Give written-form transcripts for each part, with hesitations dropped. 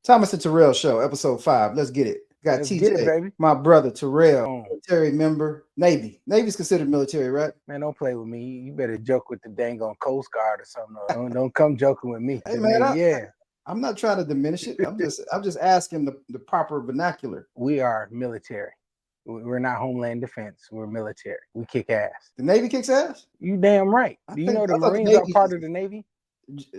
Thomas and Terrell Show, episode 5. Let's get it. Got Let's get it, TJ, baby. my brother Terrell, Boom. military member, Navy. Navy's considered military, right? Man, don't play with me. You better joke with the dang on Coast Guard or something. Don't come joking with me. Hey The man, Navy, yeah. I'm not trying to diminish it. I'm just asking the proper vernacular. We are military. We're not Homeland Defense. We're military. We kick ass. The Navy kicks ass. You damn right. Do you know the I thought the Marines are Navy part of the Navy?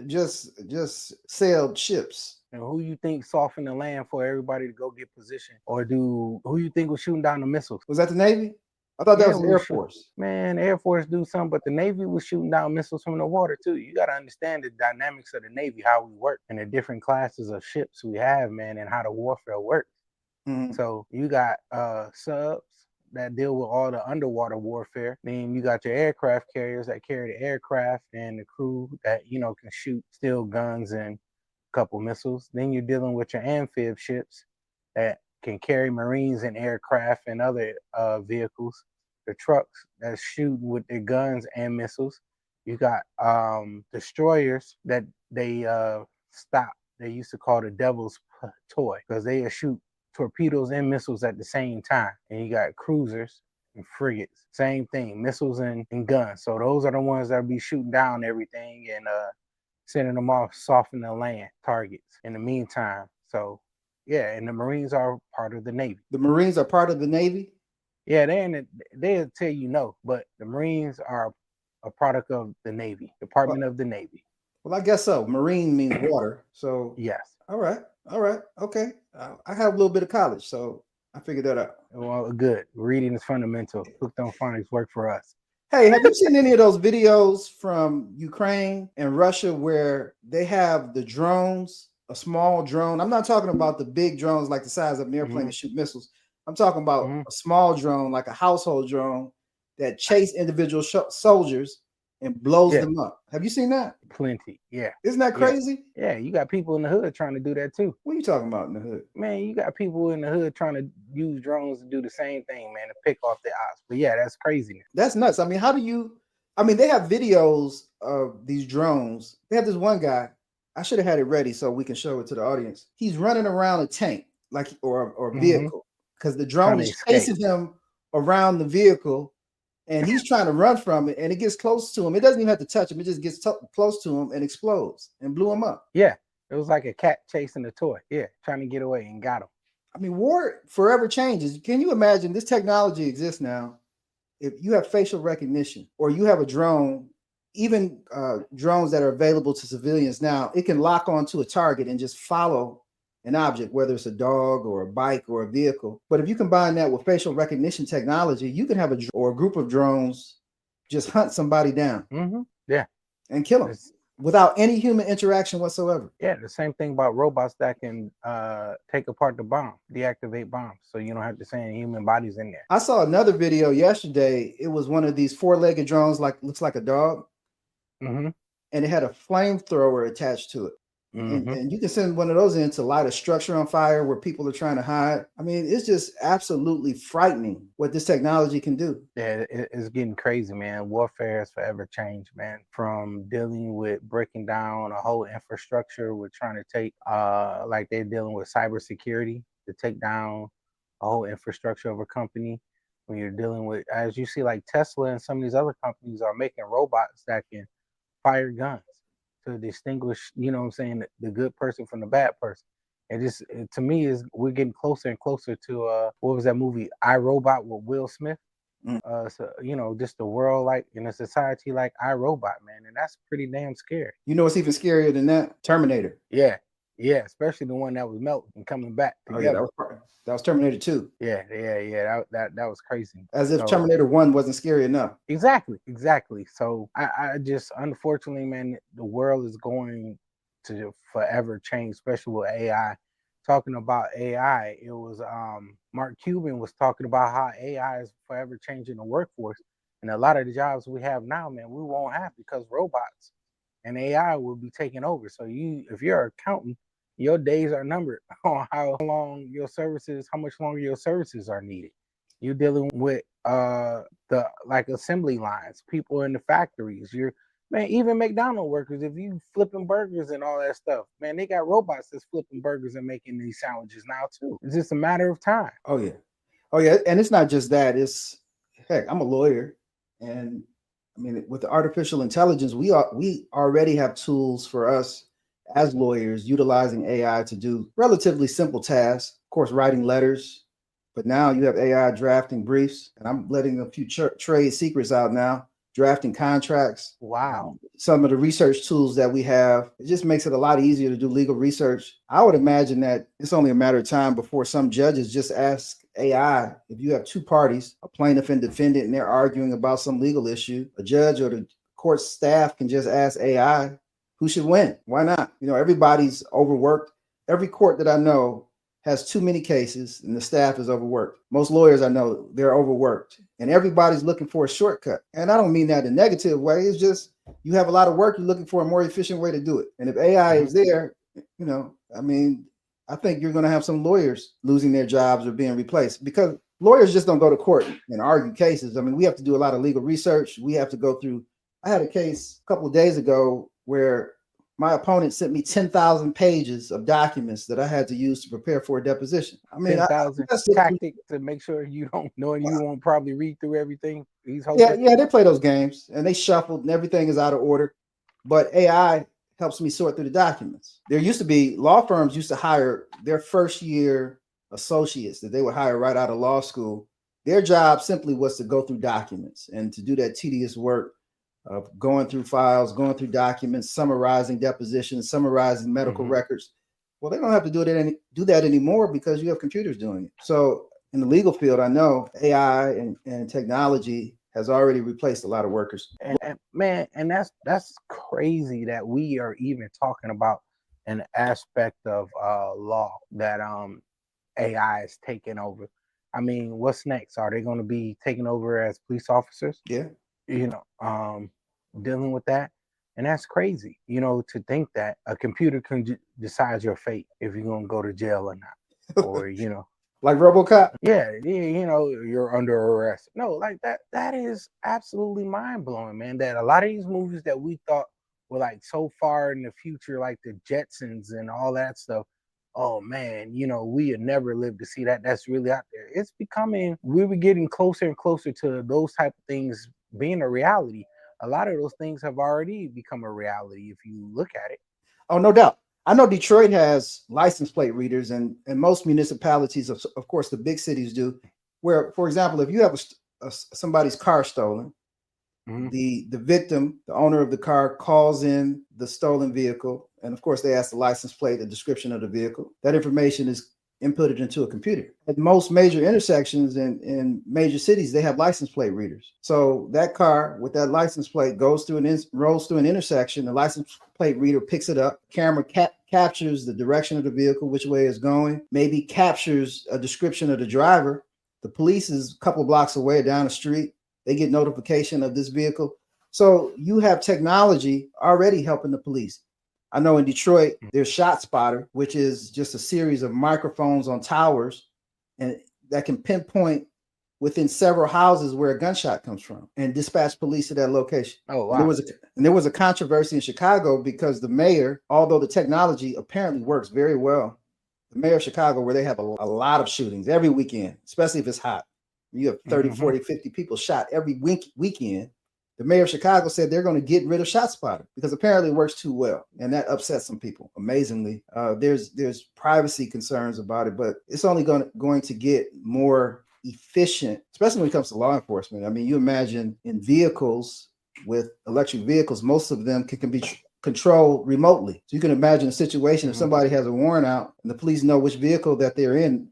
just sailed ships. And who you think softened the land for everybody to go get position? Or who you think was shooting down the missiles? Was that the Navy? I thought that Yeah, was the Air Force. Man, the Air Force do something, but the Navy was shooting down missiles from the water too. You got to understand the dynamics of the Navy, how we work, and the different classes of ships we have, man, and how the warfare works. Mhm. So you got subs that deal with all the underwater warfare. Then you got your aircraft carriers that carry the aircraft and the crew that can shoot steel guns and a couple missiles. Then you're dealing with your amphib ships that can carry marines and aircraft and other vehicles. The trucks that shoot with their guns and missiles. You got destroyers that they stop. They used to call the devil's toy because they shoot torpedoes and missiles at the same time. And you got cruisers and frigates. Same thing, missiles and guns. So those are the ones that be shooting down everything and sending them off, softening the land targets in the meantime. So yeah, and the Marines are part of the Navy. The Marines are part of the Navy? Yeah, they'll tell you no, but the Marines are a product of the Navy, Department Well, of the Navy. well, I guess so. Marine means water. So, Yes. all right. All right. Okay. I have a little bit of college, so I figured that out. Well, good. Reading is fundamental. Hooked on phonics work for us. Hey, have you seen any of those videos from Ukraine and Russia where they have the drones, a small drone? I'm not talking about the big drones like the size of an airplane Mm-hmm. to shoot missiles. I'm talking about Mm-hmm. a small drone, like a household drone, that chase individual soldiers and blows Yeah, them up. Have you seen that? plenty. Yeah, Isn't that yeah, crazy? yeah. You got people in the hood trying to do that too. What are you talking about in the hood? Man, you got people in the hood trying to use drones to do the same thing, man, to pick off the ops. But yeah, that's craziness. That's nuts. I mean, how do you? I mean, they have videos of these drones. They have this one guy. I should have had it ready so we can show it to the audience. He's running around a tank, like or a Mm-hmm. vehicle, because the Trying drone to is escape. chasing him around the vehicle, and he's trying to run from it, and it gets close to him. It doesn't even have to touch him. It just gets close to him and explodes and blew him up. Yeah, it was like a cat chasing a toy. Yeah, trying to get away and got him. I mean, war forever changes. Can you imagine this technology exists now? If you have facial recognition or you have a drone, even drones that are available to civilians now, it can lock onto a target and just follow an object, whether it's a dog or a bike or a vehicle. But if you combine that with facial recognition technology, you can have a group of drones just hunt somebody down Mm-hmm. Yeah, and kill them it's, without any human interaction whatsoever. yeah. The same thing about robots that can take apart the bomb, deactivate bombs, so you don't have to send human bodies in there. I saw another video yesterday. It was one of these four-legged drones, like looks like a dog, Mm-hmm. and it had a flamethrower attached to it. Mm-hmm. And you can send one of those in to light a structure on fire where people are trying to hide. I mean, it's just absolutely frightening what this technology can do. Yeah, it's getting crazy, man. Warfare has forever changed, man. From dealing with breaking down a whole infrastructure, with trying to take, like they're dealing with cybersecurity to take down a whole infrastructure of a company. When you're dealing with, as you see, like Tesla and some of these other companies are making robots that can fire guns to distinguish, you know what I'm saying, the good person from the bad person. And just to me is we're getting closer and closer to what was that movie I Robot with Will Smith? Mm. So just the world like in a society like I Robot, man, and that's pretty damn scary. You know what's even scarier than that? Terminator. Yeah, yeah, especially the one that was melting and coming back Oh yeah, together. that was Terminator 2. Yeah, yeah, yeah. That was crazy. As if So Terminator 1 wasn't scary enough. exactly. So I just unfortunately, man, the world is going to forever change, especially with AI. Talking about AI, it was Mark Cuban was talking about how AI is forever changing the workforce, and a lot of the jobs we have now, man, we won't have because robots and AI will be taking over. So if you're an accountant, your days are numbered on how long your services, how much longer your services are needed. You're dealing with the like assembly lines, people in the factories. Man, even McDonald's workers, if you flipping burgers and all that stuff, man, they got robots that's flipping burgers and making these sandwiches now too. It's just a matter of time. Oh yeah. Oh yeah. And it's not just that. It's heck, I'm a lawyer. And I mean, with the artificial intelligence, we already have tools for us as lawyers utilizing AI to do relatively simple tasks. Of course, writing letters, but now you have AI drafting briefs, and I'm letting a few trade secrets out now. Drafting contracts. Wow. Some of the research tools that we have, it just makes it a lot easier to do legal research. I would imagine that it's only a matter of time before some judges just ask AI, if you have two parties, a plaintiff and defendant, and they're arguing about some legal issue, a judge or the court staff can just ask AI who should win. Why not? You know, everybody's overworked. Every court that I know has too many cases and the staff is overworked. Most lawyers I know, they're overworked and everybody's looking for a shortcut. And I don't mean that in a negative way. It's just you have a lot of work, you're looking for a more efficient way to do it. And if AI is there, you know, I mean, I think you're going to have some lawyers losing their jobs or being replaced because lawyers just don't go to court and argue cases. I mean, we have to do a lot of legal research. We have to go through. I had a case a couple of days ago where my opponent sent me 10,000 pages of documents that I had to use to prepare for a deposition. I mean, 10,000 tactics to make sure you don't know and you won't probably read through everything. Yeah, they play those games and they shuffled and everything is out of order. But AI helps me sort through the documents. There used to be law firms used to hire their first year associates that they would hire right out of law school. Their job simply was to go through documents and to do that tedious work of going through files, going through documents, summarizing depositions, summarizing medical records. Well, they don't have to do that anymore because you have computers doing it. So in the legal field, I know AI and technology has already replaced a lot of workers. And man, and that's crazy that we are even talking about an aspect of law that AI is taking over. I mean, what's next? Are they going to be taking over as police officers? Yeah. You know, dealing with that. And that's crazy, you know, to think that a computer can decide your fate if you're going to go to jail or not. Or, you know. Like RoboCop? Yeah, you know, you're under arrest. No, like that is absolutely mind-blowing, man. That a lot of these movies that we thought were like so far in the future, like the Jetsons and all that stuff, oh man, you know, we had never lived to see that. That's really out there. It's becoming, we were getting closer and closer to those type of things being a reality. A lot of those things have already become a reality if you look at it. Oh, no doubt. I know Detroit has license plate readers, and most municipalities, of course, the big cities do. Where, for example, if you have somebody's car stolen, the victim, the owner of the car, calls in the stolen vehicle, and of course, they ask the license plate, the description of the vehicle. That information is inputted into a computer. At most major intersections in major cities, they have license plate readers. So that car with that license plate rolls through an intersection. The license plate reader picks it up. Camera captures the direction of the vehicle, which way it's going. Maybe captures a description of the driver. The police is a couple blocks away down the street. They get notification of this vehicle. So you have technology already helping the police. I know in Detroit, there's ShotSpotter, which is just a series of microphones on towers and that can pinpoint within several houses where a gunshot comes from and dispatch police to that location. Oh, wow. And there was a controversy in Chicago because the mayor, although the technology apparently works very well, the mayor of Chicago, where they have a lot of shootings every weekend, especially if it's hot, you have 30, 40, 50 people shot every weekend. The mayor of Chicago said they're going to get rid of ShotSpotter because apparently it works too well, and that upsets some people. Amazingly, there's privacy concerns about it, but it's only going to get more efficient, especially when it comes to law enforcement. I mean, you imagine in vehicles with electric vehicles, most of them can be controlled remotely. So you can imagine a situation if somebody has a warrant out and the police know which vehicle that they're in.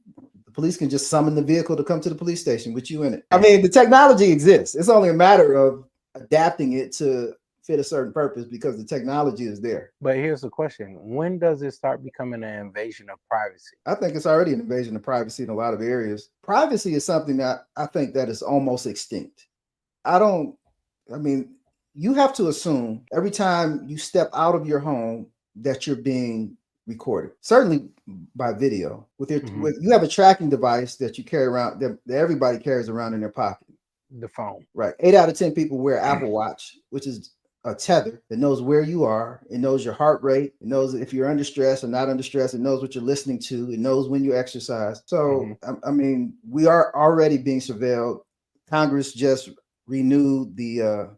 The police can just summon the vehicle to come to the police station with you in it. I mean, the technology exists. It's only a matter of adapting it to fit a certain purpose because the technology is there. But here's the question: when does it start becoming an invasion of privacy? I think it's already an invasion of privacy in a lot of areas. Privacy is something that I think that is almost extinct. You have to assume every time you step out of your home that you're being recorded, certainly by video. You have a tracking device that you carry around, that everybody carries around in their pocket. The phone. Right. 8 out of 10 people wear Apple Watch, which is a tether that knows where you are. It knows your heart rate. It knows if you're under stress or not under stress. It knows what you're listening to. It knows when you exercise. So, I mean, we are already being surveilled. Congress just renewed the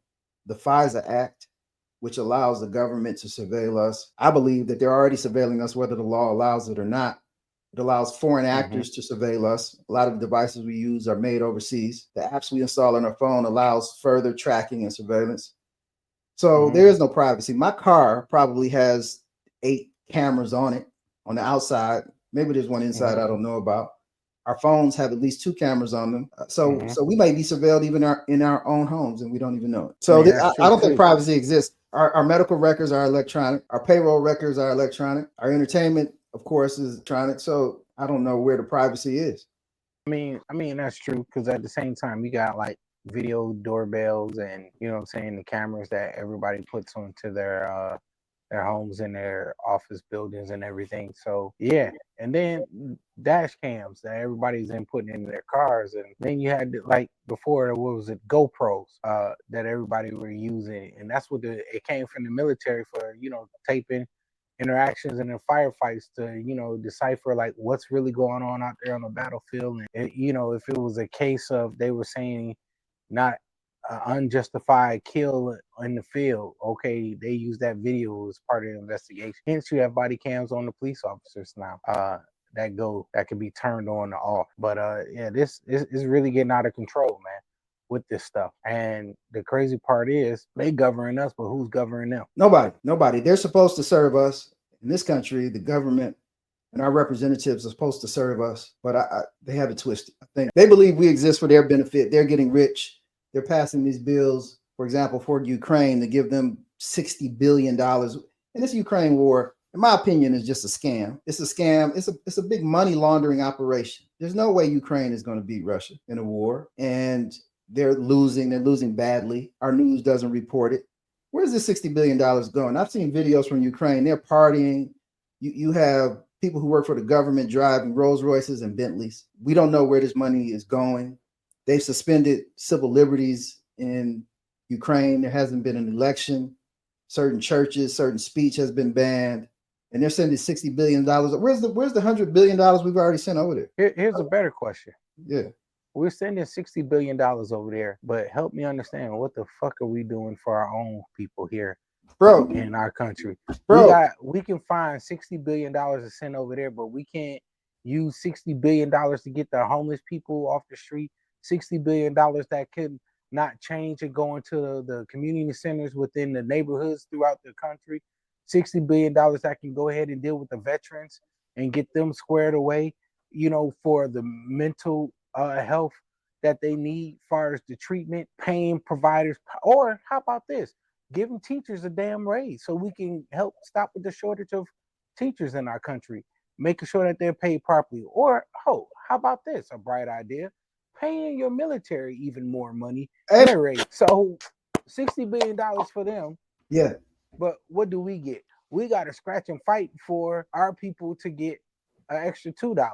FISA Act, which allows the government to surveil us. I believe that they're already surveilling us, whether the law allows it or not. It allows foreign actors to surveil us. A lot of the devices we use are made overseas. The apps we install on our phone allows further tracking and surveillance. So there is no privacy. My car probably has 8 cameras on it on the outside. Maybe there's one inside I don't know about. Our phones have at least 2 cameras on them. So we may be surveilled even in our own homes and we don't even know it. So I don't think privacy exists. Our medical records are electronic. Our payroll records are electronic. Our entertainment, of course, is electronic. So I don't know where the privacy is. I mean that's true, because at the same time you got like video doorbells and, you know what I'm saying, the cameras that everybody puts onto their homes and their office buildings and everything. So yeah, and then dash cams that everybody's then putting into their cars, and then you had like before, what was it, GoPros that everybody were using, and that's what it came from the military for, you know, taping interactions and in firefights to, you know, decipher like what's really going on out there on the battlefield. And you know, if it was a case of they were saying not unjustified kill in the field, okay, they use that video as part of the investigation. Hence, you have body cams on the police officers now that can be turned on or off. But yeah, this is really getting out of control, man, with this stuff. And the crazy part is they govern us, but who's governing them? Nobody. They're supposed to serve us. In this country, the government and our representatives are supposed to serve us, but they have it twisted. I think they believe we exist for their benefit. They're getting rich. They're passing these bills, for example, for Ukraine, to give them $60 billion. And this Ukraine war, in my opinion, is just a scam. It's a scam. It's a big money laundering operation. There's no way Ukraine is going to beat Russia in a war. And they're losing. They're losing badly. Our news doesn't report it. Where's this $60 billion going? I've seen videos from Ukraine. They're partying. You have people who work for the government driving Rolls Royces and Bentleys. We don't know where this money is going. They've suspended civil liberties in Ukraine. There hasn't been an election. Certain churches, certain speech has been banned. And they're sending $60 billion. Where's the $100 billion we've already sent over there? Here's a better question. Yeah. We're sending $60 billion over there, but help me understand, what the fuck are we doing for our own people here, bro, in our country? Bro, we can find $60 billion to send over there, but we can't use $60 billion to get the homeless people off the street, $60 billion that could not change and go into the community centers within the neighborhoods throughout the country, $60 billion that can go ahead and deal with the veterans and get them squared away, you know, for the mental health that they need, as far as the treatment, paying providers. Or how about this? Giving teachers a damn raise so we can help stop with the shortage of teachers in our country, making sure that they're paid properly. Or, how about this? A bright idea. Paying your military even more money and a raise. So $60 billion for them. Yeah. But what do we get? We got to scratch and fight for our people to get an extra $2.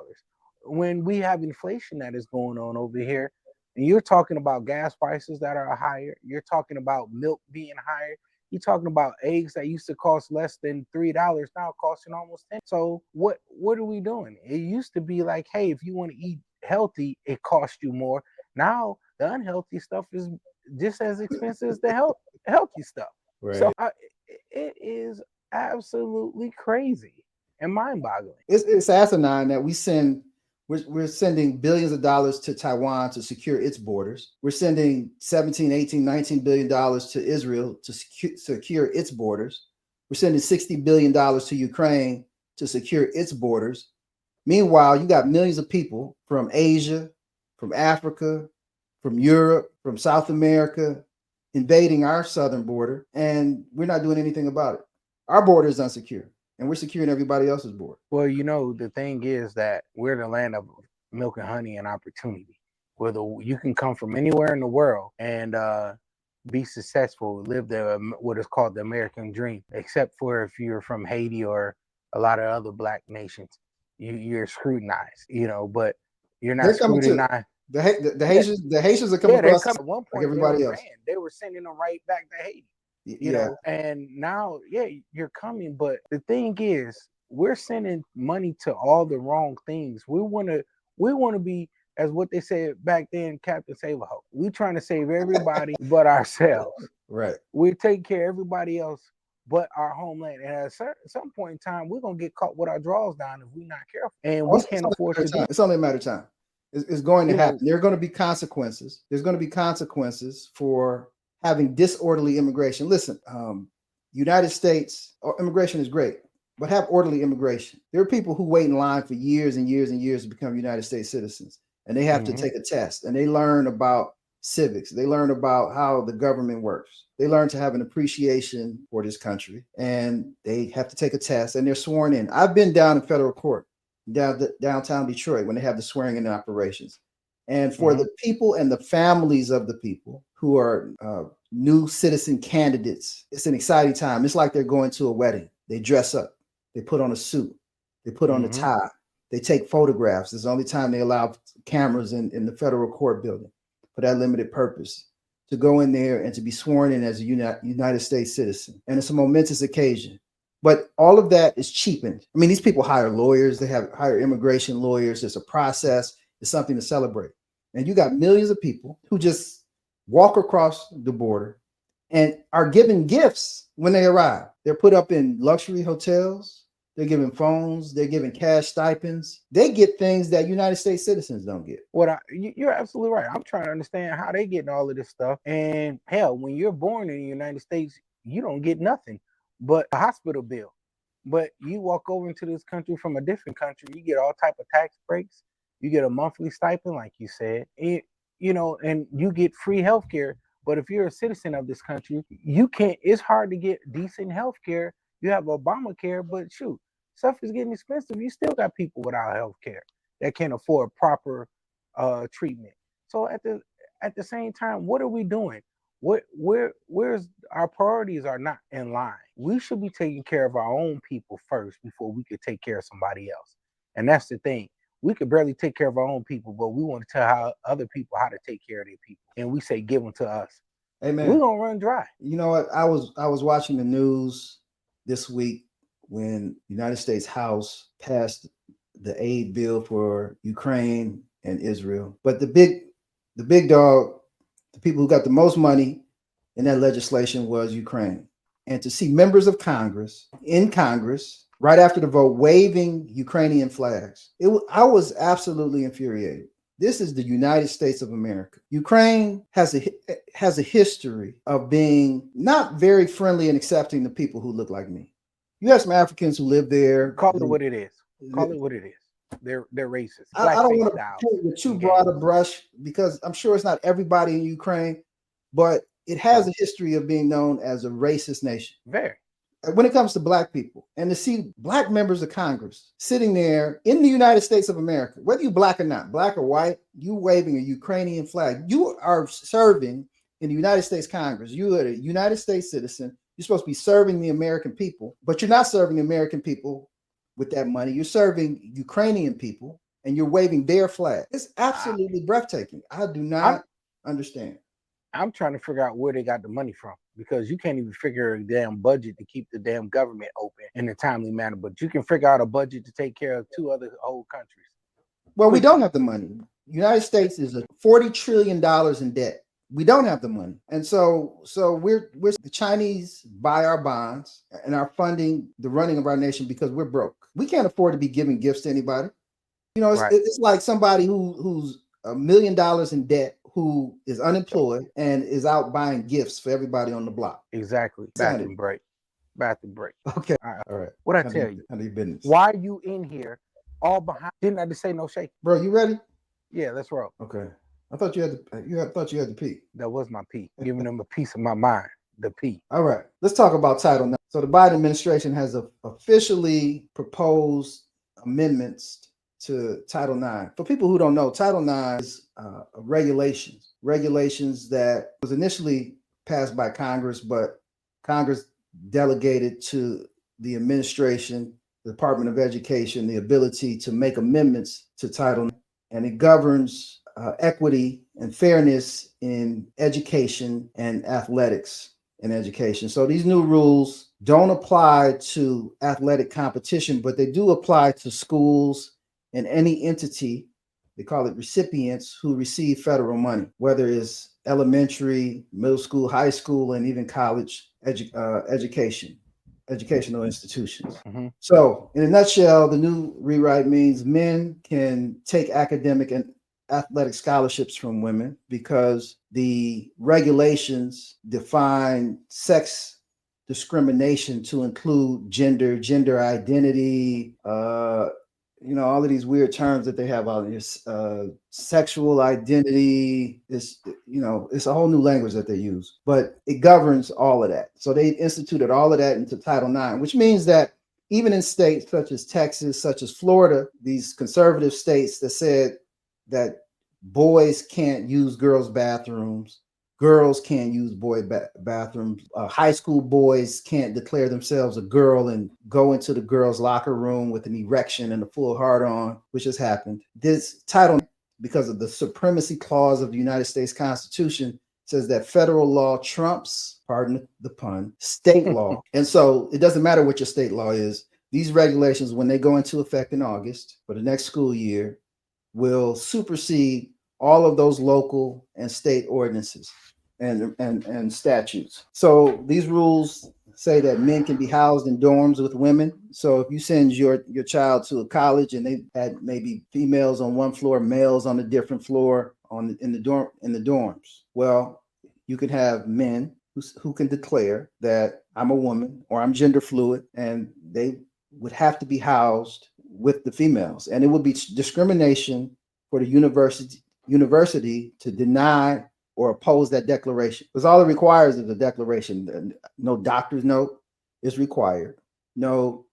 When we have inflation that is going on over here, and you're talking about gas prices that are higher, you're talking about milk being higher, you're talking about eggs that used to cost less than $3 now costing almost 10. So what are we doing? It used to be like, hey, if you want to eat healthy, it costs you more. Now the unhealthy stuff is just as expensive as the healthy stuff. Right. So it is absolutely crazy and mind-boggling. It's asinine that we're sending billions of dollars to Taiwan to secure its borders. We're sending 17, 18, 19 billion dollars to Israel to secure its borders. We're sending $60 billion to Ukraine to secure its borders. Meanwhile, you got millions of people from Asia, from Africa, from Europe, from South America invading our southern border, and we're not doing anything about it. Our border is unsecure, and we're securing everybody else's border. Well, you know, the thing is that we're the land of milk and honey and opportunity, where you can come from anywhere in the world and be successful, live what is called the American dream, except for if you're from Haiti or a lot of other black nations. You're scrutinized, you know, but you're not scrutinized. The Haitians are coming across at one point, like everybody else. They were sending them right back to Haiti. you know, and now, yeah, you're coming. But the thing is, we're sending money to all the wrong things. We want to be, as what they said back then, Captain Save a Ho. We trying to save everybody but ourselves. Right. We take care of everybody else but our homeland. And at some point in time, we're gonna get caught with our drawers down if we're not careful, and we Also, can't afford to do. it's only a matter of time. It's going to You know, happen. There are going to be consequences. There's going to be consequences for having disorderly immigration. Listen, United States immigration is great, but have orderly immigration. There are people who wait in line for years and years and years to become United States citizens, and they have to take a test, and they learn about civics. They learn about how the government works. They learn to have an appreciation for this country, and they have to take a test, and they're sworn in. I've been down in federal court, downtown Detroit, when they have the swearing in operations. And for the people and the families of the people who are new citizen candidates, it's an exciting time. It's like they're going to a wedding. They dress up, they put on a suit, they put on a tie, they take photographs. It's the only time they allow cameras in the federal court building for that limited purpose, to go in there and to be sworn in as a United States citizen. And it's a momentous occasion. But all of that is cheapened. I mean, these people hire lawyers, they hire immigration lawyers. It's a process, it's something to celebrate. And you got millions of people who just walk across the border and are given gifts when they arrive. They're put up in luxury hotels, they're given phones, they're given cash stipends. They get things that United States citizens don't get. You're absolutely right. I'm trying to understand how they getting all of this stuff. And hell, when you're born in the United States, you don't get nothing but a hospital bill. But you walk over into this country from a different country, you get all type of tax breaks. You get a monthly stipend, like you said, and you get free healthcare. But if you're a citizen of this country, you can't. It's hard to get decent healthcare. You have Obamacare, but shoot, stuff is getting expensive. You still got people without healthcare that can't afford proper treatment. So at the same time, what are we doing? Where's our priorities are not in line. We should be taking care of our own people first before we could take care of somebody else. And that's the thing. We could barely take care of our own people, but we want to tell other people how to take care of their people. And we say, give them to us. Amen. We're going to run dry. You know what? I was watching the news this week when United States House passed the aid bill for Ukraine and Israel. But the big dog, the people who got the most money in that legislation was Ukraine. And to see members of Congress in Congress right after the vote waving Ukrainian flags, I was absolutely infuriated. This is the United States of America. Ukraine has a history of being not very friendly and accepting to people who look like me. You have some Africans who live there. Call it what it is. Call it what it is. They're racist. I don't want to paint with too broad a brush, because I'm sure it's not everybody in Ukraine, but it has a history of being known as a racist nation. Very. When it comes to Black people, and to see Black members of Congress sitting there in the United States of America, whether you're Black or not, Black or white, you waving a Ukrainian flag, you are serving in the United States Congress. You are a United States citizen. You're supposed to be serving the American people, but you're not serving the American people with that money. You're serving Ukrainian people, and you're waving their flag. It's absolutely breathtaking. I do not understand. I'm trying to figure out where they got the money from, because you can't even figure a damn budget to keep the damn government open in a timely manner, but you can figure out a budget to take care of 2 other old countries. Well, we don't have the money. United States is $40 trillion in debt. We don't have the money. And so we're the Chinese buy our bonds and are funding the running of our nation because we're broke. We can't afford to be giving gifts to anybody. You know, it's like somebody who's $1 million in debt, who is unemployed and is out buying gifts for everybody on the block. Exactly. Bathroom break. Okay. All right. What I tell you? Handle your business. Why are you in here all behind? Didn't I just say no shake? Bro, you ready? Yeah, let's roll. Okay. I thought you had to pee. That was my pee. Giving them a piece of my mind. The pee. All right. Let's talk about Title IX. So the Biden administration has officially proposed amendments to Title IX. For people who don't know, Title IX is regulations that was initially passed by Congress, but Congress delegated to the administration, the Department of Education, the ability to make amendments to Title IX, and it governs equity and fairness in education and athletics. in education. So these new rules don't apply to athletic competition, but they do apply to schools and any entity, they call it recipients, who receive federal money, whether it's elementary, middle school, high school, and even college educational institutions. Hmm. So, in a nutshell, the new rewrite means men can take academic and athletic scholarships from women because the regulations define sex discrimination to include gender identity, all of these weird terms that they have out here. Sexual identity is, it's a whole new language that they use, but it governs all of that. So they instituted all of that into Title IX, which means that even in states such as Texas, such as Florida, these conservative states that said that boys can't use girls' bathrooms, girls can't use bathrooms, high school boys can't declare themselves a girl and go into the girls' locker room with an erection and a full hard on, which has happened. This title, because of the supremacy clause of the United States Constitution, says that federal law trumps, pardon the pun, state law. And so it doesn't matter what your state law is. These regulations, when they go into effect in August for the next school year, will supersede all of those local and state ordinances and statutes. So these rules say that men can be housed in dorms with women. So if you send your child to a college and they had maybe females on one floor, males on a different floor in the dorms, well, you can have men who can declare that I'm a woman or I'm gender fluid, and they would have to be housed with the females, and it would be discrimination for the university to deny or oppose that declaration, because all it requires is a declaration. No doctor's note is required. No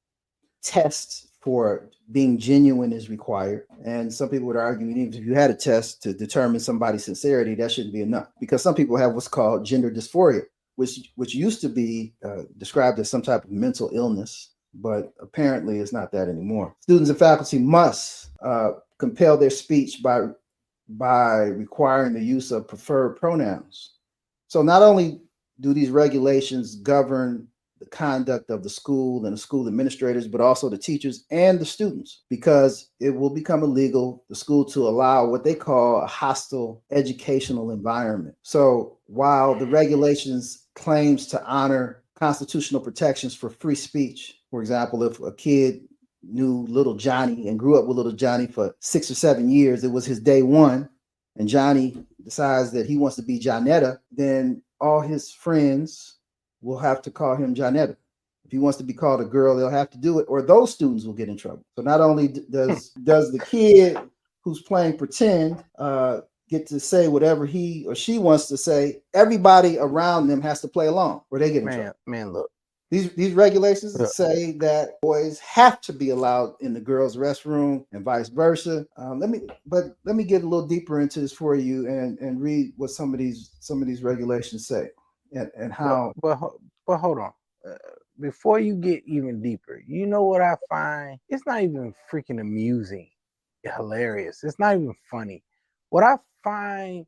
test for being genuine is required. And some people would argue, even if you had a test to determine somebody's sincerity, that shouldn't be enough, because some people have what's called gender dysphoria, which used to be described as some type of mental illness, but apparently it's not that anymore. Students and faculty must compel their speech by requiring the use of preferred pronouns. So not only do these regulations govern the conduct of the school and the school administrators, but also the teachers and the students, because it will become illegal the school to allow what they call a hostile educational environment. So while the regulations claims to honor constitutional protections for free speech, for example, if a kid knew little Johnny and grew up with little Johnny for 6 or 7 years, it was his day one, and Johnny decides that he wants to be Johnetta, then all his friends will have to call him Johnetta. If he wants to be called a girl, they'll have to do it, or those students will get in trouble. So not only does the kid who's playing pretend get to say whatever he or she wants to say, everybody around them has to play along, or they get in trouble. Man, look. These regulations say that boys have to be allowed in the girls' restroom and vice versa. Let me get a little deeper into this for you and read what some of these regulations say and how. But hold on. Before you get even deeper, you know what I find? It's not even freaking amusing, hilarious. It's not even funny. What I find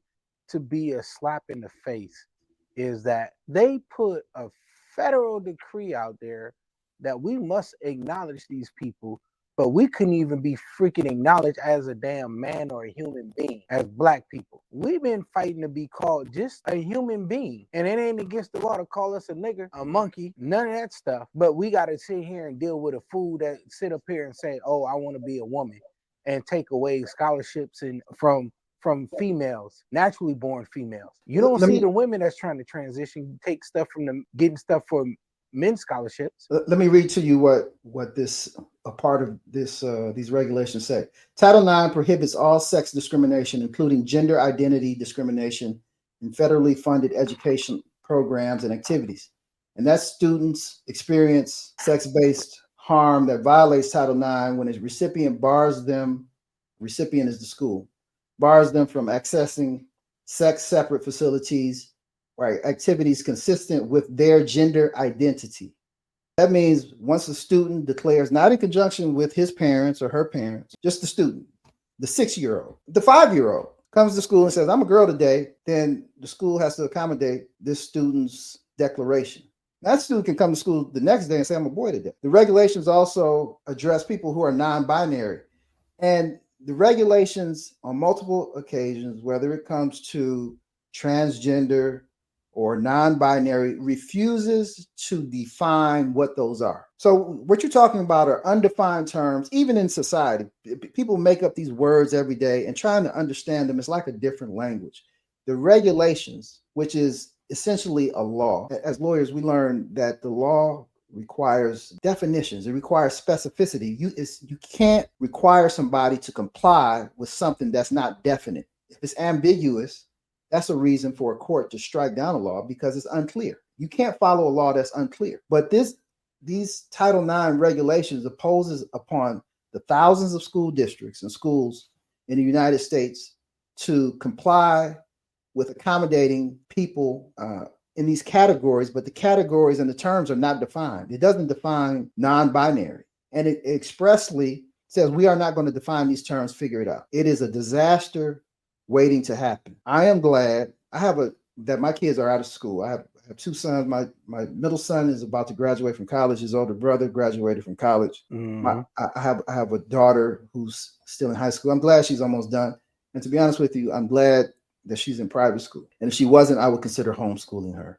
to be a slap in the face is that they put a federal decree out there that we must acknowledge these people, but we couldn't even be freaking acknowledged as a damn man or a human being as black people. We've been fighting to be called just a human being, and it ain't against the law to call us a nigger, a monkey, none of that stuff. But we got to sit here and deal with a fool that sit up here and say, "Oh, I want to be a woman," and take away scholarships and from females, naturally born females. You don't see the women that's trying to transition take stuff from them, getting stuff for men's scholarships. Let me read to you what this a part of this these regulations say. Title IX prohibits all sex discrimination, including gender identity discrimination, in federally funded education programs and activities. And that students experience sex-based harm that violates Title IX when a recipient recipient is the school, bars them from accessing sex-separate facilities or activities consistent with their gender identity. That means once a student declares, not in conjunction with his parents or her parents, just the student, the 6-year-old, the 5-year-old comes to school and says, "I'm a girl today," then the school has to accommodate this student's declaration. That student can come to school the next day and say, I'm a boy today. The regulations also address people who are non-binary. And the regulations on multiple occasions, whether it comes to transgender or non-binary, refuses to define what those are. So what you're talking about are undefined terms, even in society. People make up these words every day, and trying to understand them is like a different language. The regulations, which is essentially a law. As lawyers, we learn that the law requires definitions. It requires specificity. You can't require somebody to comply with something that's not definite. If it's ambiguous, that's a reason for a court to strike down a law because it's unclear. You can't follow a law that's unclear. But these Title IX regulations imposes upon the thousands of school districts and schools in the United States to comply with accommodating people in these categories, but the categories and the terms are not defined. It doesn't define non-binary. And it expressly says we are not going to define these terms, figure it out. It is a disaster waiting to happen. I am glad that my kids are out of school. I have two sons. My middle son is about to graduate from college. His older brother graduated from college. Mm-hmm. I have a daughter who's still in high school. I'm glad she's almost done. And to be honest with you, I'm glad that she's in private school. And if she wasn't, I would consider homeschooling her.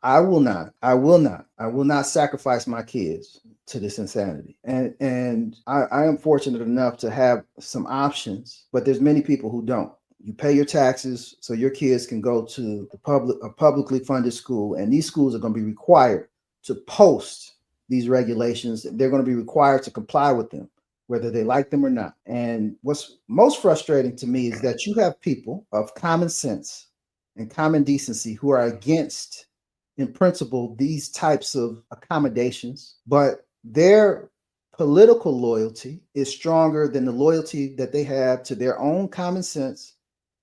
I will not sacrifice my kids to this insanity. And I am fortunate enough to have some options, but there's many people who don't. You pay your taxes so your kids can go to a publicly funded school, and these schools are going to be required to post these regulations. They're going to be required to comply with them, whether they like them or not. And what's most frustrating to me is that you have people of common sense and common decency who are against, in principle, these types of accommodations, but their political loyalty is stronger than the loyalty that they have to their own common sense,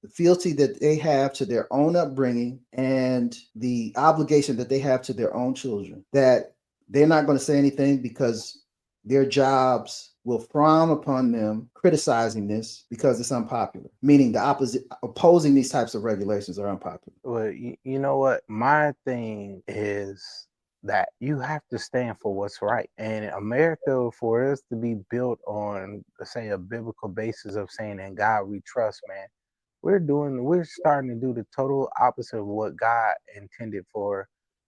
the fealty that they have to their own upbringing, and the obligation that they have to their own children, that they're not going to say anything because their jobs will frown upon them criticizing this because it's unpopular, meaning the opposite, opposing these types of regulations are unpopular. Well, you know what? My thing is that you have to stand for what's right. And America, for us to be built on, say, a biblical basis of saying, in God we trust, man, we're starting to do the total opposite of what God intended for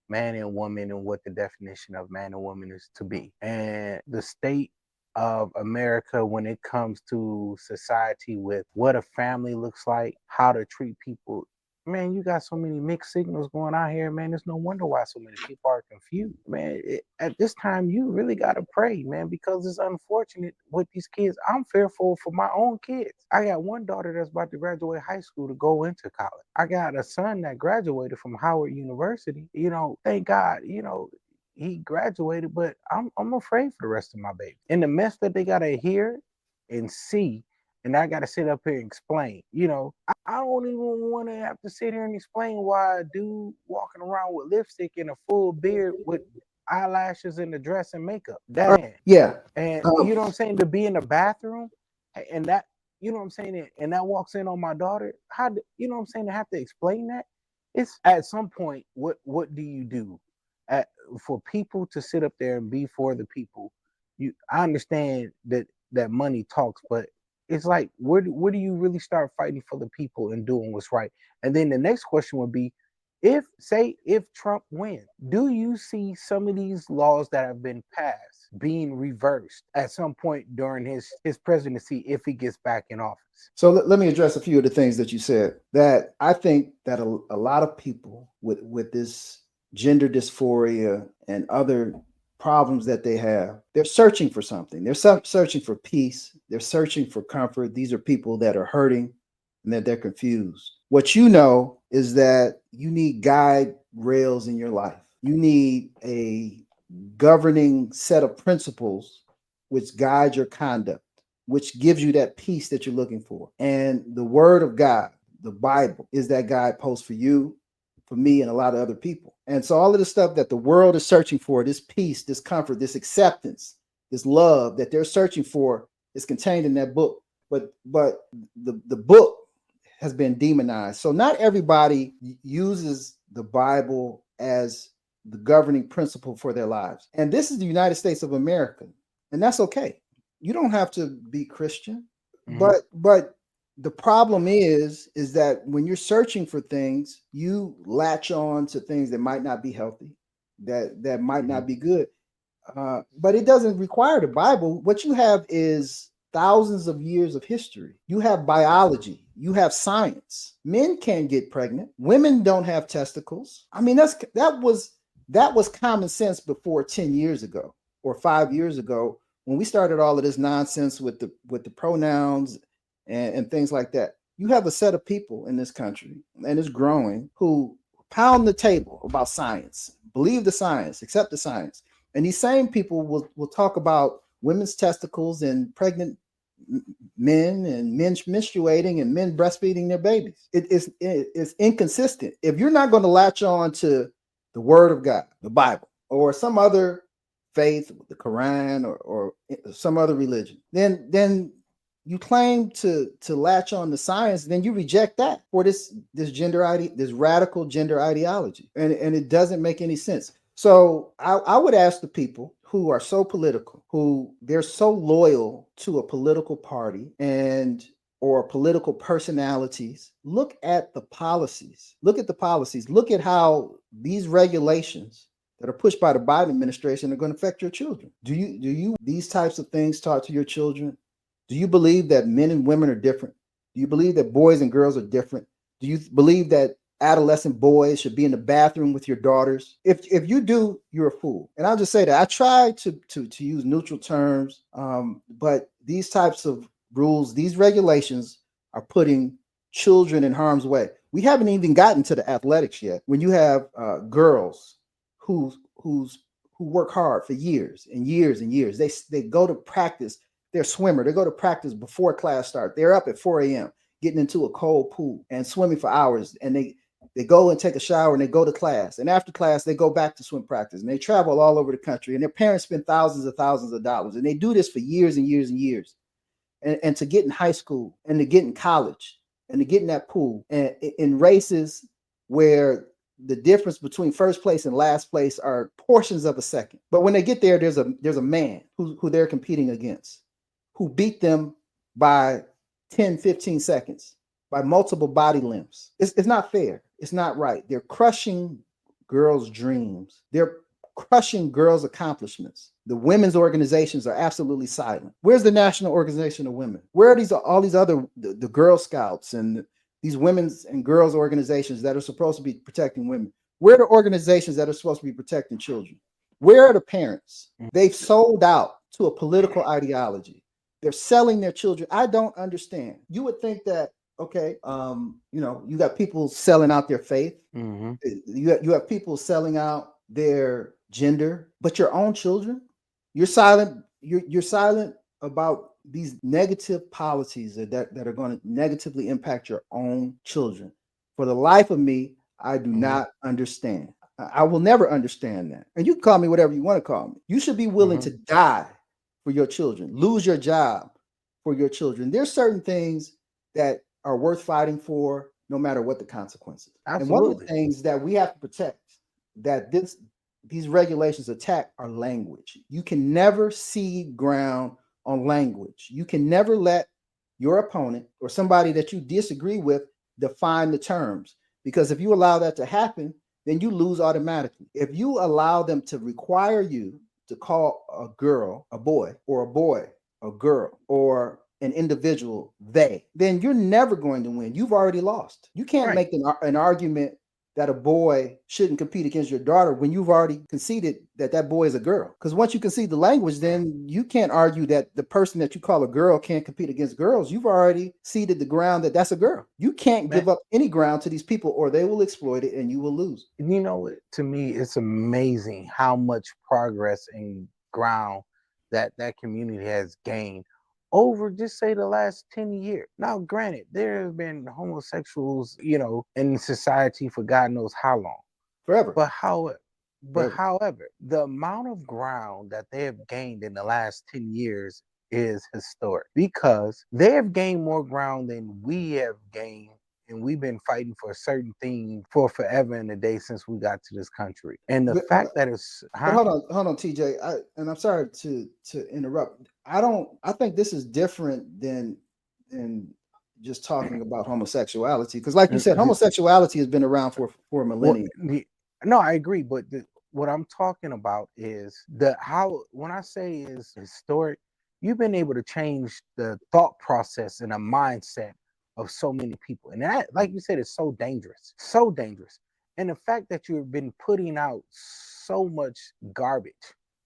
man and woman and what the definition of man and woman is to be. And the state of America when it comes to society with what a family looks like, how to treat people. Man, you got so many mixed signals going on here, man. There's no wonder why so many people are confused, man. At this time, you really got to pray, man, because it's unfortunate with these kids. I'm fearful for my own kids. I got one daughter that's about to graduate high school to go into college. I got a son that graduated from Howard University. You know, thank God, you know, he graduated, but I'm afraid for the rest of my baby. And the mess that they got to hear and see, and I got to sit up here and explain. You know, I don't even want to have to sit here and explain why a dude walking around with lipstick and a full beard with eyelashes and the dress and makeup. That man. Yeah. And you know what I'm saying? To be in the bathroom and that, you know what I'm saying? And that walks in on my daughter. You know what I'm saying? To have to explain that. It's at some point, what do you do? For people to sit up there and be for the people? I understand that money talks, but it's like where do you really start fighting for the people and doing what's right? And then the next question would be, if Trump wins, do you see some of these laws that have been passed being reversed at some point during his presidency if he gets back in office? So let me address a few of the things that you said. That I think that a lot of people with this gender dysphoria and other problems that they have, they're searching for something. They're searching for peace. They're searching for comfort. These are people that are hurting and that they're confused. What you know is that you need guide rails in your life. You need a governing set of principles which guide your conduct, which gives you that peace that you're looking for. And the word of God, the Bible, is that guidepost for you, for me, and a lot of other people. And so all of the stuff that the world is searching for, this peace, this comfort, this acceptance, this love that they're searching for, is contained in that book. But the book has been demonized. So not everybody uses the Bible as the governing principle for their lives. And this is the United States of America, and that's okay. You don't have to be Christian, Mm-hmm. but the problem is that when you're searching for things, you latch on to things that might not be healthy, that might Mm-hmm. not be good. But it doesn't require the Bible. What you have is thousands of years of history. You have biology. You have science. Men can get pregnant. Women don't have testicles. I mean, that was common sense before 10 years ago or 5 years ago when we started all of this nonsense with the pronouns and things like that. You have a set of people in this country, and it's growing, who pound the table about science, believe the science, accept the science. And these same people will talk about women's testicles and pregnant men and men menstruating and men breastfeeding their babies. It's inconsistent. If you're not going to latch on to the word of God, the Bible, or some other faith, the Quran, or some other religion, then you claim to latch on to science, then you reject that for this radical gender ideology, and it doesn't make any sense. So I would ask the people who are so political, who they're so loyal to a political party and or political personalities, look at the policies. Look at the policies. Look at how these regulations that are pushed by the Biden administration are going to affect your children. Do you these types of things taught to your children? Do you believe that men and women are different? Do you believe that boys and girls are different? Do you believe that adolescent boys should be in the bathroom with your daughters? If you do, you're a fool. And I'll just say that I try to use neutral terms, but these types of rules, these regulations are putting children in harm's way. We haven't even gotten to the athletics yet. When you have girls who's who work hard for years and years and years, they go to practice. They're a swimmer. They go to practice before class starts. They're up at 4 a.m. getting into a cold pool and swimming for hours, and they go and take a shower and they go to class. And after class, they go back to swim practice, and they travel all over the country. And their parents spend thousands of dollars. And they do this for years and years and years. And to get in high school and to get in college and to get in that pool and in races where the difference between first place and last place are portions of a second. But when they get there, there's a man who they're competing against who beat them by 10, 15 seconds, by multiple body lengths. It's not fair. It's not right. They're crushing girls' dreams. They're crushing girls' accomplishments. The women's organizations are absolutely silent. Where's the National Organization of Women? Where are all these other the Girl Scouts and these women's and girls organizations that are supposed to be protecting women? Where are the organizations that are supposed to be protecting children? Where are the parents? They've sold out to a political ideology. They're selling their children. I don't understand. You would think that, okay, you got people selling out their faith. Mm-hmm. You have people selling out their gender, but your own children, you're silent. You're silent about these negative policies that are going to negatively impact your own children. For the life of me, I do not understand. I will never understand that. And you can call me whatever you want to call me. You should be willing to die for your children, lose your job for your children. There's certain things that are worth fighting for, no matter what the consequences. Absolutely. And one of the things that we have to protect, that these regulations attack, our language. You can never cede ground on language. You can never let your opponent or somebody that you disagree with define the terms, because if you allow that to happen, then you lose automatically. If you allow them to require you to call a girl a boy, or a boy a girl, or an individual they, then you're never going to win. You've already lost. You can't make an argument that a boy shouldn't compete against your daughter when you've already conceded that boy is a girl. Because once you concede the language, then you can't argue that the person that you call a girl can't compete against girls. You've already ceded the ground that's a girl. You can't give up any ground to these people, or they will exploit it and you will lose. You know, to me, it's amazing how much progress and ground that community has gained over, just say, the last 10 years. Now, granted, there have been homosexuals, in society for God knows how long. Forever. However, the amount of ground that they have gained in the last 10 years is historic, because they have gained more ground than we have gained and we've been fighting for a certain thing for forever and a day since we got to this country. And the But, fact that it's, but hold on, TJ. And I'm sorry to interrupt. I think this is different than just talking about homosexuality, because, like you said, homosexuality has been around for a well, millennia. no, I agree, but what I'm talking about is how, when I say is historic, you've been able to change the thought process and a mindset of so many people, and that, like you said, is so dangerous, so dangerous. And the fact that you've been putting out so much garbage,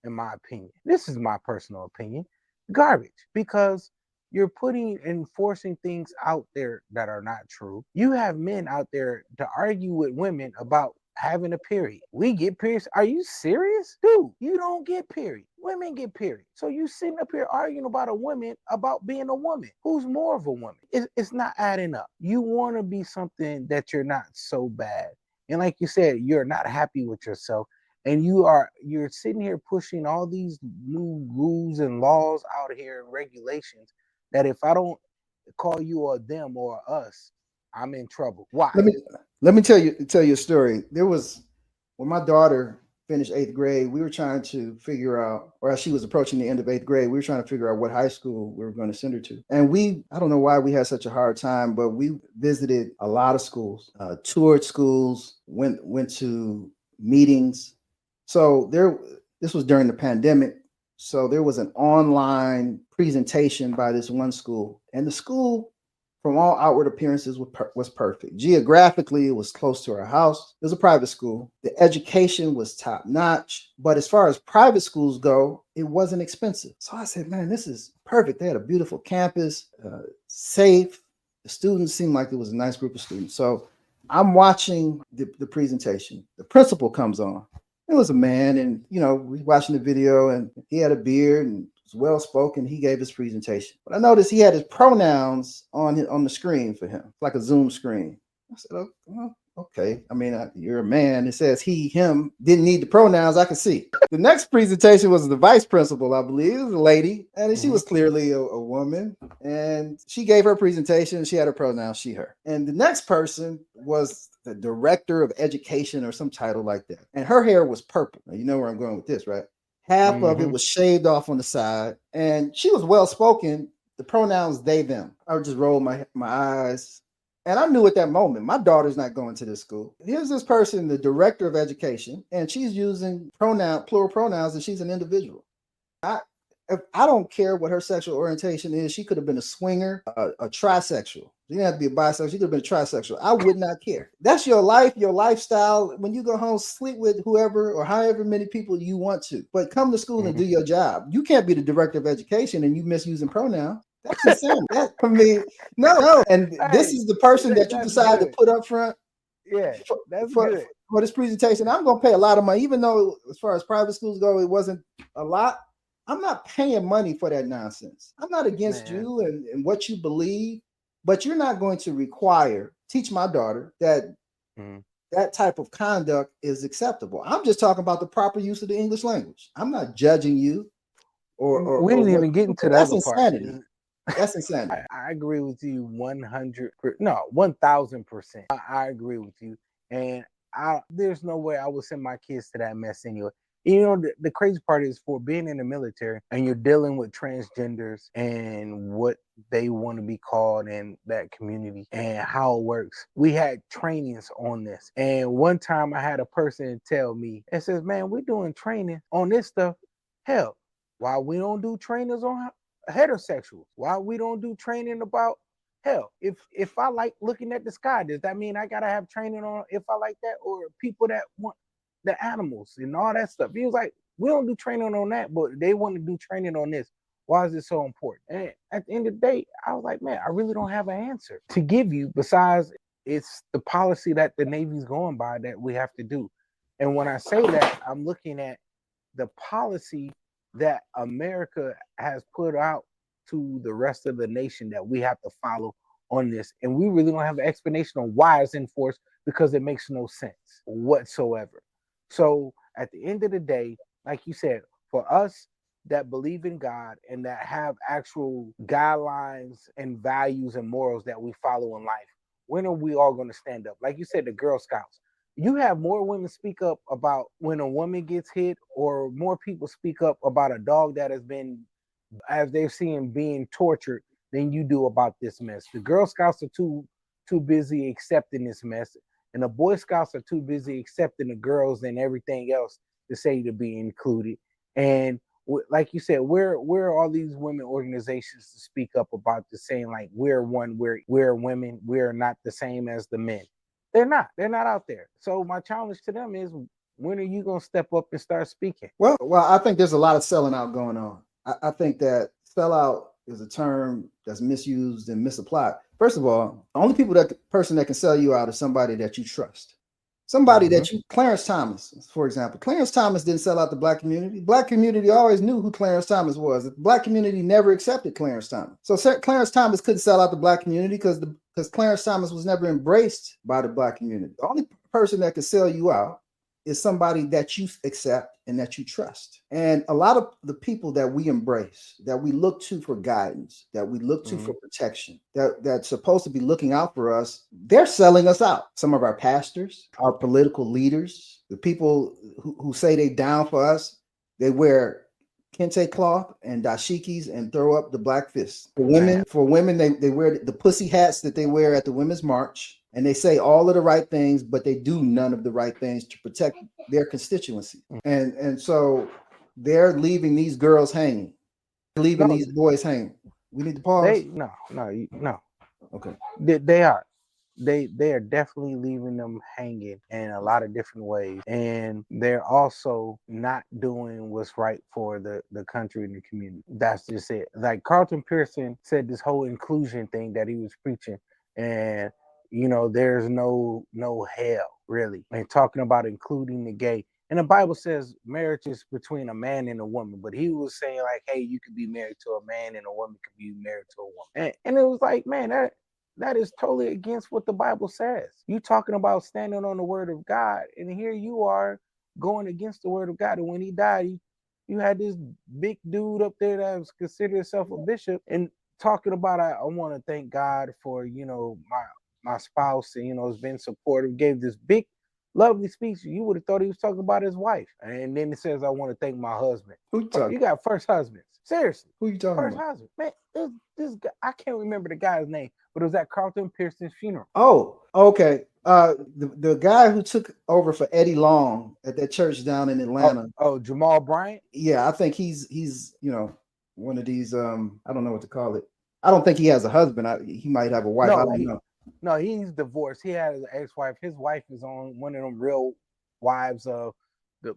in my opinion, this is my personal opinion, garbage, because you're putting and forcing things out there that are not true. You have men out there to argue with women about having a period. We get periods. Are you serious? Dude, you don't get period. Women get period. So you sitting up here arguing about a woman about being a woman. Who's more of a woman? It's not adding up. You want to be something that you're not so bad. And like you said, you're not happy with yourself. And you're sitting here pushing all these new rules and laws out here and regulations that if I don't call you or them or us, I'm in trouble. Why? Let me tell you a story. There was, when my daughter finished eighth grade, we were trying to figure out, or as she was approaching the end of eighth grade, we were trying to figure out what high school we were going to send her to. And I don't know why we had such a hard time, but we visited a lot of schools, toured schools, went to meetings. So this was during the pandemic. So there was an online presentation by this one school, and the school, from all outward appearances, was perfect. Geographically, it was close to our house. It was a private school. The education was top notch. But as far as private schools go, it wasn't expensive. So I said, man, this is perfect. They had a beautiful campus, safe. The students seemed like it was a nice group of students. So I'm watching the presentation. The principal comes on. It was a man, and we watching the video, and he had a beard and was well spoken. He gave his presentation, but I noticed he had his pronouns on the screen for him, like a Zoom screen. I said, "Oh, well, okay. I mean, you're a man. It says he, him. Didn't need the pronouns. I can see." The next presentation was the vice principal, I believe. It was a lady, and she was clearly a woman. And she gave her presentation. She had her pronouns, she, her. And the next person was the director of education or some title like that. And her hair was purple. Now, you know where I'm going with this, right? Half of it was shaved off on the side. And she was well spoken. The pronouns they, them. I would just roll my eyes. And I knew at that moment, my daughter's not going to this school. Here's this person, the director of education, and she's using plural pronouns, and she's an individual. I don't care what her sexual orientation is. She could have been a swinger, a trisexual. She didn't have to be a bisexual. She could have been a trisexual. I would not care. That's your life, your lifestyle. When you go home, sleep with whoever or however many people you want to. But come to school and do your job. You can't be the director of education and you misusing pronouns. That's insane. That, I mean, no. And this is the person that you decide to put up front. Yeah, that's for, good. For this presentation. I'm going to pay a lot of money, even though as far as private schools go, it wasn't a lot. I'm not paying money for that nonsense. I'm not against you and what you believe, but you're not going to teach my daughter that that type of conduct is acceptable. I'm just talking about the proper use of the English language. I'm not judging you or we didn't even get into the other part. That's insanity. I agree with you 1,000%. I agree with you. And there's no way I would send my kids to that mess anyway. You know, the crazy part is, for being in the military and you're dealing with transgenders and what they want to be called in that community and how it works. We had trainings on this. And one time I had a person tell me, it says, man, we're doing training on this stuff. Hell, why we don't do trainings on heterosexuals? Why we don't do training about, hell, if I like looking at the sky, does that mean I gotta have training on if I like that? Or people that want the animals and all that stuff. He was like, we don't do training on that, but they want to do training on this. Why is it so important? And at the end of the day, I was like, man, I really don't have an answer to give you besides it's the policy that the Navy's going by that we have to do. And when I say that, I'm looking at the policy that America has put out to the rest of the nation that we have to follow on this. And we really don't have an explanation on why it's enforced, because it makes no sense whatsoever. So at the end of the day, like you said, for us that believe in God and that have actual guidelines and values and morals that we follow in life, when are we all going to stand up? Like you said, the Girl Scouts. You have more women speak up about when a woman gets hit, or more people speak up about a dog that has been, as they've seen, being tortured, than you do about this mess. The Girl Scouts are too busy accepting this mess, and the Boy Scouts are too busy accepting the girls and everything else to say to be included. And like you said, where are all these women organizations to speak up about this, saying like we're one, we're women, we're not the same as the men? They're not out there. So my challenge to them is, when are you gonna step up and start speaking? Well, I think there's a lot of selling out going on. I think that sellout is a term that's misused and misapplied. First of all, the only person that can sell you out is somebody that you trust. Somebody that you, Clarence Thomas, for example. Clarence Thomas didn't sell out the black community. Black community always knew who Clarence Thomas was. The black community never accepted Clarence Thomas. So Clarence Thomas couldn't sell out the black community because Clarence Thomas was never embraced by the black community. The only person that can sell you out is somebody that you accept and that you trust. And a lot of the people that we embrace, that we look to for guidance, that we look to for protection, that's supposed to be looking out for us, they're selling us out. Some of our pastors, our political leaders, the people who say they down for us, they wear kente cloth and dashikis and throw up the black fist. For women, they wear the pussy hats that they wear at the Women's March. And they say all of the right things, but they do none of the right things to protect their constituency. And so they're leaving these girls hanging, leaving these boys hanging. We need to pause. No. Okay. They are. They are definitely leaving them hanging in a lot of different ways. And they're also not doing what's right for the country and the community. That's just it. Like Carlton Pearson said this whole inclusion thing that he was preaching, and there's no hell really, and talking about including the gay. And the Bible says marriage is between a man and a woman, but he was saying like, hey, you could be married to a man and a woman could be married to a woman. And it was like, man, that is totally against what the Bible says. You talking about standing on the word of God, and here you are going against the word of God. And when he died, you had this big dude up there that was considered himself a bishop and talking about, I want to thank God for my spouse, and has been supportive, gave this big lovely speech. You would have thought he was talking about his wife. And then it says, I want to thank my husband. You got first husbands. Seriously. Who you talking first about? Husband. Man, this guy, I can't remember the guy's name, but it was at Carlton Pearson's funeral. Oh, okay. The guy who took over for Eddie Long at that church down in Atlanta. Oh, Jamal Bryant? Yeah, I think he's one of these, I don't know what to call it. I don't think he has a husband. He might have a wife. I don't know. No, he's divorced. He had an ex-wife. His wife is on one of them Real Wives of the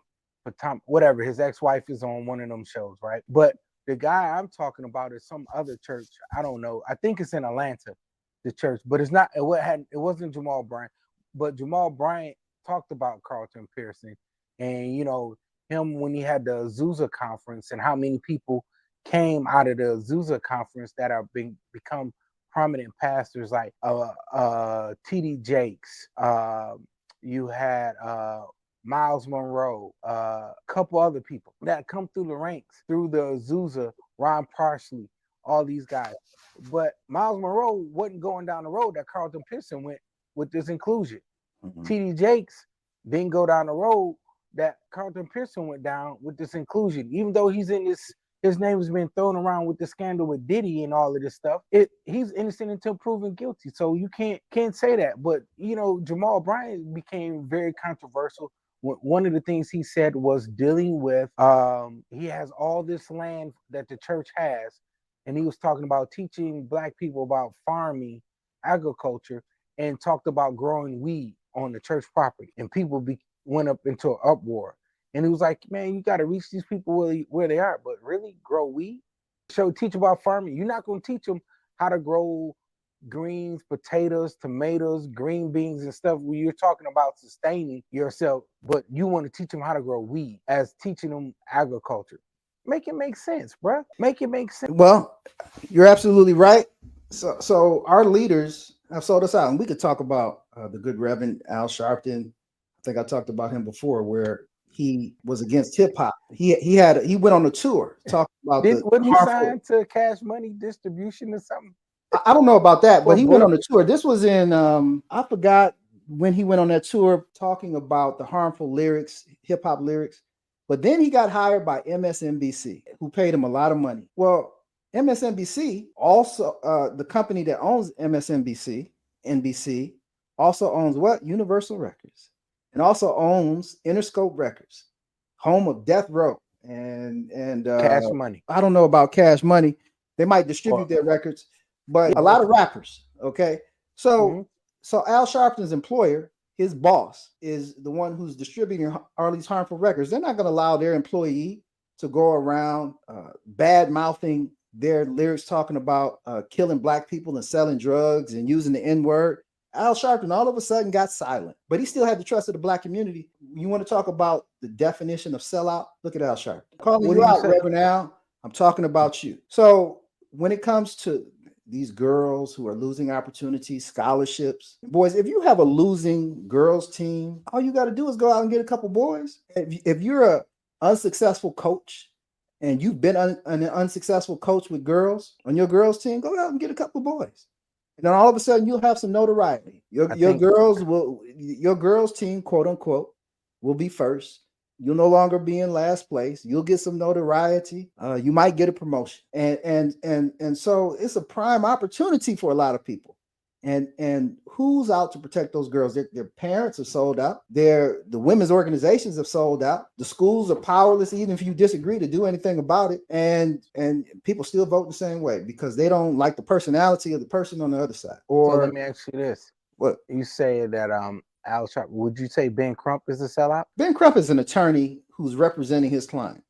whatever. His ex-wife is on one of them shows, right? But the guy I'm talking about is some other church. I don't know. I think it's in Atlanta, the church, but it's not. It wasn't Jamal Bryant, but Jamal Bryant talked about Carlton Pearson, and him when he had the Azusa conference, and how many people came out of the Azusa conference that are become prominent pastors, like T.D. Jakes. You had Miles Monroe, a couple other people that come through the ranks, through the Azusa, Ron Parsley, all these guys. But Miles Monroe wasn't going down the road that Carlton Pearson went with this inclusion. T.D. Jakes didn't go down the road that Carlton Pearson went down with this inclusion, even though he's in this. His name has been thrown around with the scandal with Diddy and all of this stuff. He's innocent until proven guilty. So you can't say that. But Jamal Bryant became very controversial. One of the things he said was dealing with he has all this land that the church has, and he was talking about teaching black people about farming, agriculture, and talked about growing weed on the church property, and people went up into an uproar. And he was like, man, you got to reach these people where they are, but really grow weed? Teach about farming. You're not going to teach them how to grow greens, potatoes, tomatoes, green beans and stuff where you're talking about sustaining yourself, but you want to teach them how to grow weed as teaching them agriculture. Make it make sense, bro. Make it make sense. Well, you're absolutely right. So our leaders have sold us out. And we could talk about the good Reverend Al Sharpton. I think I talked about him before, where he was against hip hop. He went on a tour talking about Wasn't he signed to Cash Money Distribution or something? I don't know about that, but Well, he went on the tour. This was in I forgot when he went on that tour talking about the harmful lyrics, hip hop lyrics. But then he got hired by MSNBC, who paid him a lot of money. Well, MSNBC also the company that owns MSNBC, NBC, also owns what? Universal Records, and also owns Interscope Records, home of Death Row, and Cash Money. I don't know about Cash Money. They might distribute Or, their records, but a lot of rappers. Okay, so Mhm. so Al Sharpton's employer, his boss, is the one who's distributing all these harmful records. They're not going to allow their employee to go around bad mouthing their lyrics, talking about killing black people and selling drugs and using the N word. Al Sharpton all of a sudden got silent, but he still had the trust of the black community. You want to talk about the definition of sellout? Look at Al Sharpton. Calling What you do you out, say? Reverend Al. I'm talking about you. So when it comes to these girls who are losing opportunities, scholarships, boys, if you have a losing girls team, all you got to do is go out and get a couple boys. If you're a unsuccessful coach and you've been an unsuccessful coach with girls on your girls team, go out and get a couple boys. And then all of a sudden you'll have some notoriety. Your girls team, quote unquote, will be first. You'll no longer be in last place. You'll get some notoriety. You might get a promotion, and so it's a prime opportunity for a lot of people. And who's out to protect those girls? Their parents are sold out. The women's organizations have sold out. The schools are powerless, even if you disagree, to do anything about it. And people still vote the same way because they don't like the personality of the person on the other side. So let me ask you this: What? You say that Al Sharpton. Would you say Ben Crump is a sellout? Ben Crump is an attorney who's representing his client.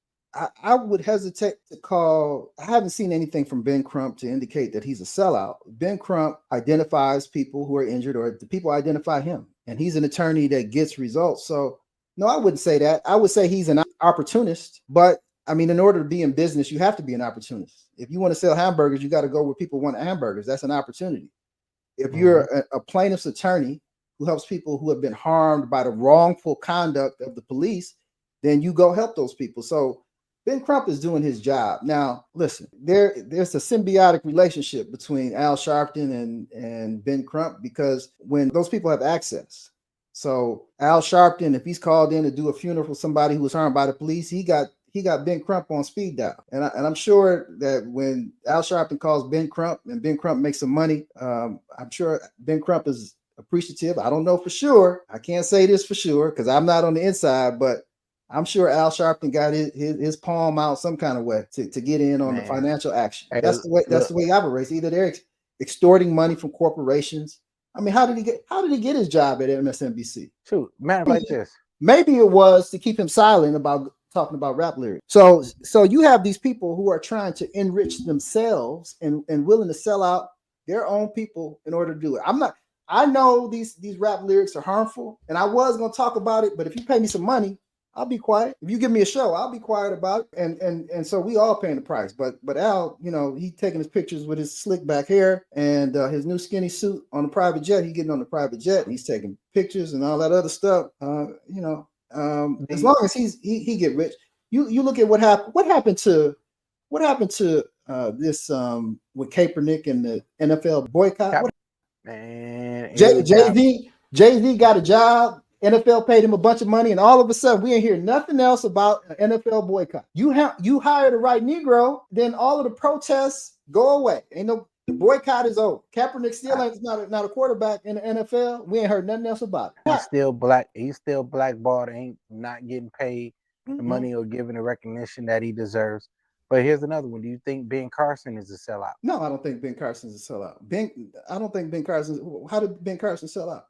I would hesitate to call. I haven't seen anything from Ben Crump to indicate that he's a sellout. Ben Crump identifies people who are injured, or the people identify him, and he's an attorney that gets results. So, no, I wouldn't say that. I would say he's an opportunist. But I mean, in order to be in business, you have to be an opportunist. If you want to sell hamburgers, you got to go where people want hamburgers. That's an opportunity. If you're a plaintiff's attorney who helps people who have been harmed by the wrongful conduct of the police, then you go help those people. So Ben Crump is doing his job. Now, listen, there's a symbiotic relationship between Al Sharpton and Ben Crump, because when those people have access. So Al Sharpton, if he's called in to do a funeral for somebody who was harmed by the police, he got Ben Crump on speed dial. And I'm sure that when Al Sharpton calls Ben Crump and Ben Crump makes some money, I'm sure Ben Crump is appreciative. I don't know for sure. I can't say this for sure because I'm not on the inside, but I'm sure Al Sharpton got his palm out some kind of way to get in on the financial action. Hey, that's the way he operates. Either they're extorting money from corporations. I mean, how did he get his job at MSNBC? Shoot, man, like this. Maybe it was to keep him silent about talking about rap lyrics. So you have these people who are trying to enrich themselves and willing to sell out their own people in order to do it. I know these rap lyrics are harmful, and I was gonna talk about it, but if you pay me some money, I'll be quiet. If you give me a show, I'll be quiet about it. And so we all paying the price. But Al, he taking his pictures with his slick back hair and his new skinny suit on the private jet. He getting on the private jet and he's taking pictures and all that other stuff. As long as he get rich. You look at what happened to this with Kaepernick and the NFL boycott. Man, Jay-Z got a job. NFL paid him a bunch of money, and all of a sudden we ain't hear nothing else about an NFL boycott. You hire the right Negro, then all of the protests go away. The boycott is over. Kaepernick still ain't not a quarterback in the NFL. We ain't heard nothing else about it. He's still black. He's still blackballed. Ain't not getting paid the money or given the recognition that he deserves. But here's another one. Do you think Ben Carson is a sellout? No, I don't think Ben Carson is a sellout. I don't think Ben Carson. How did Ben Carson sell out?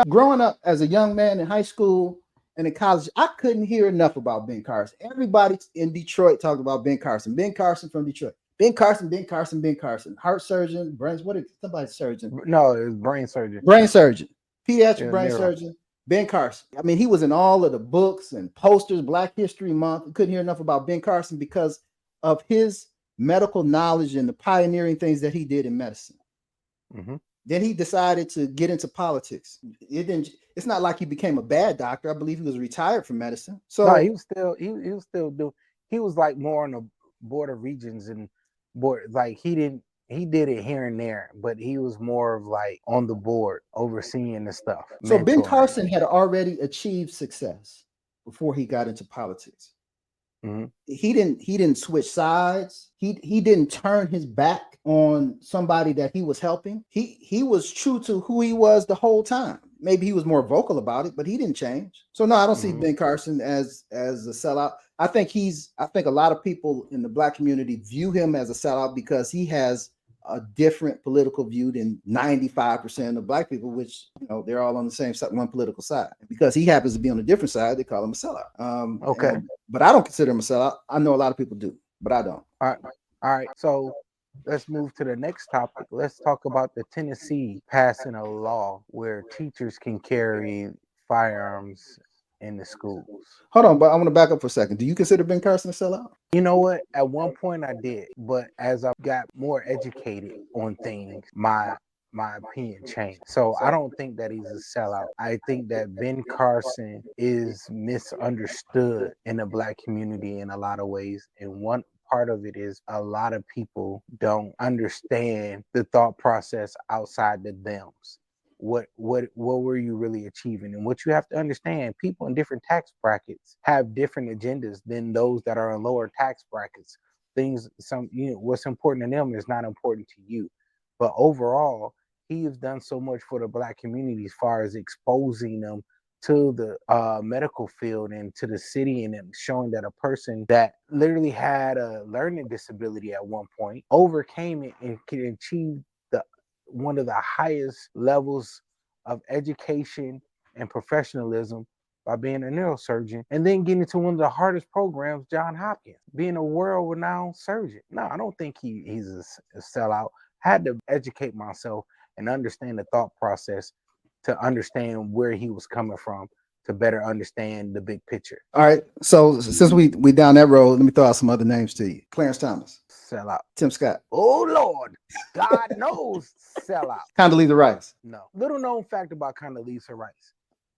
Growing up as a young man in high school and in college, I couldn't hear enough about Ben Carson. Everybody in Detroit talked about Ben Carson. Ben Carson from Detroit. Ben Carson. Heart surgeon, somebody's surgeon. No, it was brain surgeon. Pediatric brain surgeon. Ben Carson. I mean, he was in all of the books and posters, Black History Month. We couldn't hear enough about Ben Carson because of his medical knowledge and the pioneering things that he did in medicine. Then he decided to get into politics. It's not like he became a bad doctor. I believe he was retired from medicine. So no, he was still doing. He was like more on the border regions and like he he did it here and there, but he was more of like on the board, overseeing the stuff, So Ben mentoring. Carson had already achieved success before he got into politics. Mhm. He didn't switch sides. He didn't turn his back on somebody that he was helping. He was true to who he was the whole time. Maybe he was more vocal about it, but he didn't change. So no, I don't see Mhm. Ben Carson as a sellout. I think a lot of people in the black community view him as a sellout because he has a different political view than 95% of black people, which they're all on the same side, one political side. Because he happens to be on a different side, they call him a sellout. Okay. But I don't consider him a sellout. I know a lot of people do, but I don't. All right. All right. So let's move to the next topic. Let's talk about the Tennessee passing a law where teachers can carry firearms in the schools. Hold on, but I want to back up for a second. Do you consider Ben Carson a sellout? You know what? At one point I did, but as I got more educated on things, my opinion changed. So I don't think that he's a sellout. I think that Ben Carson is misunderstood in the black community in a lot of ways. And one part of it is a lot of people don't understand the thought process outside the thems. What were you really achieving? And what you have to understand, people in different tax brackets have different agendas than those that are in lower tax brackets. Things what's important to them is not important to you. But overall, he has done so much for the black community as far as exposing them to the medical field and to the city, and then showing that a person that literally had a learning disability at one point overcame it and can achieve the one of the highest levels of education and professionalism by being a neurosurgeon, and then getting into one of the hardest programs, John Hopkins, being a world-renowned surgeon. No, I don't think he's a sellout. I had to educate myself and understand the thought process to understand where he was coming from, to better understand the big picture. All right. So since we down that road, let me throw out some other names to you: Clarence Thomas, Sellout. Tim Scott, Oh Lord, God knows, sellout. Condoleezza Rice. No. Little known fact about Condoleezza Rice.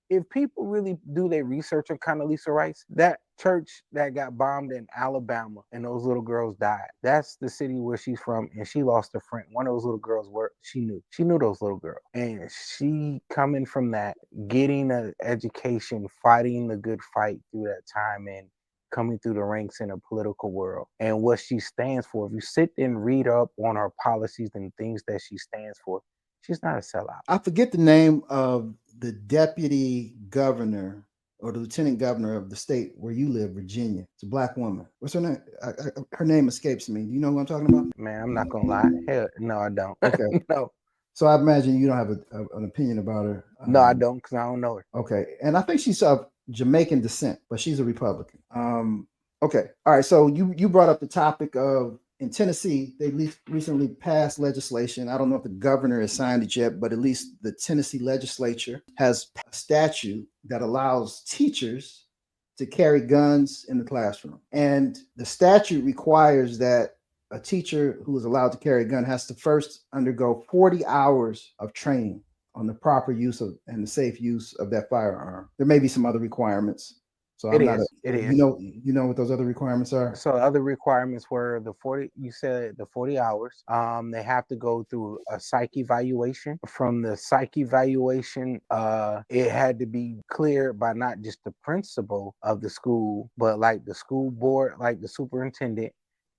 If people really do their research on Condoleezza Rice, that church that got bombed in Alabama and those little girls died, that's the city where she's from, and she lost a friend. One of those little girls were she knew those little girls, and she coming from that, getting an education, fighting the good fight through that time, and coming through the ranks in a political world and what she stands for. If you sit and read up on her policies and things that she stands for, she's not a sellout. I forget the name of the deputy governor or the lieutenant governor of the state where you live, Virginia. It's a black woman. What's her name? Her name escapes me. Do you know who I'm talking about? Man, I'm not gonna lie. Hell, no, I don't. Okay. No, So I imagine you don't have an opinion about her. no, I don't, because I don't know her. Okay. And I think she's of Jamaican descent, but she's a Republican. Okay. All right. So you brought up the topic of in Tennessee, they recently passed legislation. I don't know if the governor has signed it yet, but at least the Tennessee legislature has a statute that allows teachers to carry guns in the classroom. And the statute requires that a teacher who is allowed to carry a gun has to first undergo 40 hours of training on the proper use of and the safe use of that firearm. There may be some other requirements. So It I'm not is. It is. you know what those other requirements are? So other requirements were the 40, you said the 40 hours. They have to go through a psych evaluation. From the psych evaluation, it had to be cleared by not just the principal of the school, but like the school board, like the superintendent,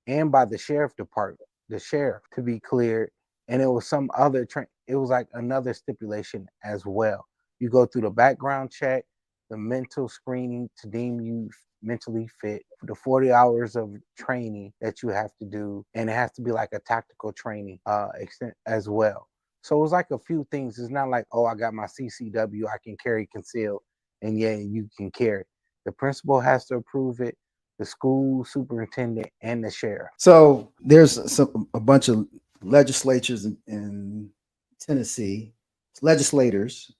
and by the sheriff department, the sheriff to be cleared. And it was some other, it was like another stipulation as well. You go through the background check, the mental screening to deem you mentally fit, the 40 hours of training that you have to do, and it has to be like a tactical training extent as well. So it was like a few things. It's not like, oh, I got my CCW, I can carry concealed, and yeah, you can carry. The principal has to approve it, the school superintendent, and the sheriff. So there's a bunch of legislatures in Tennessee, legislators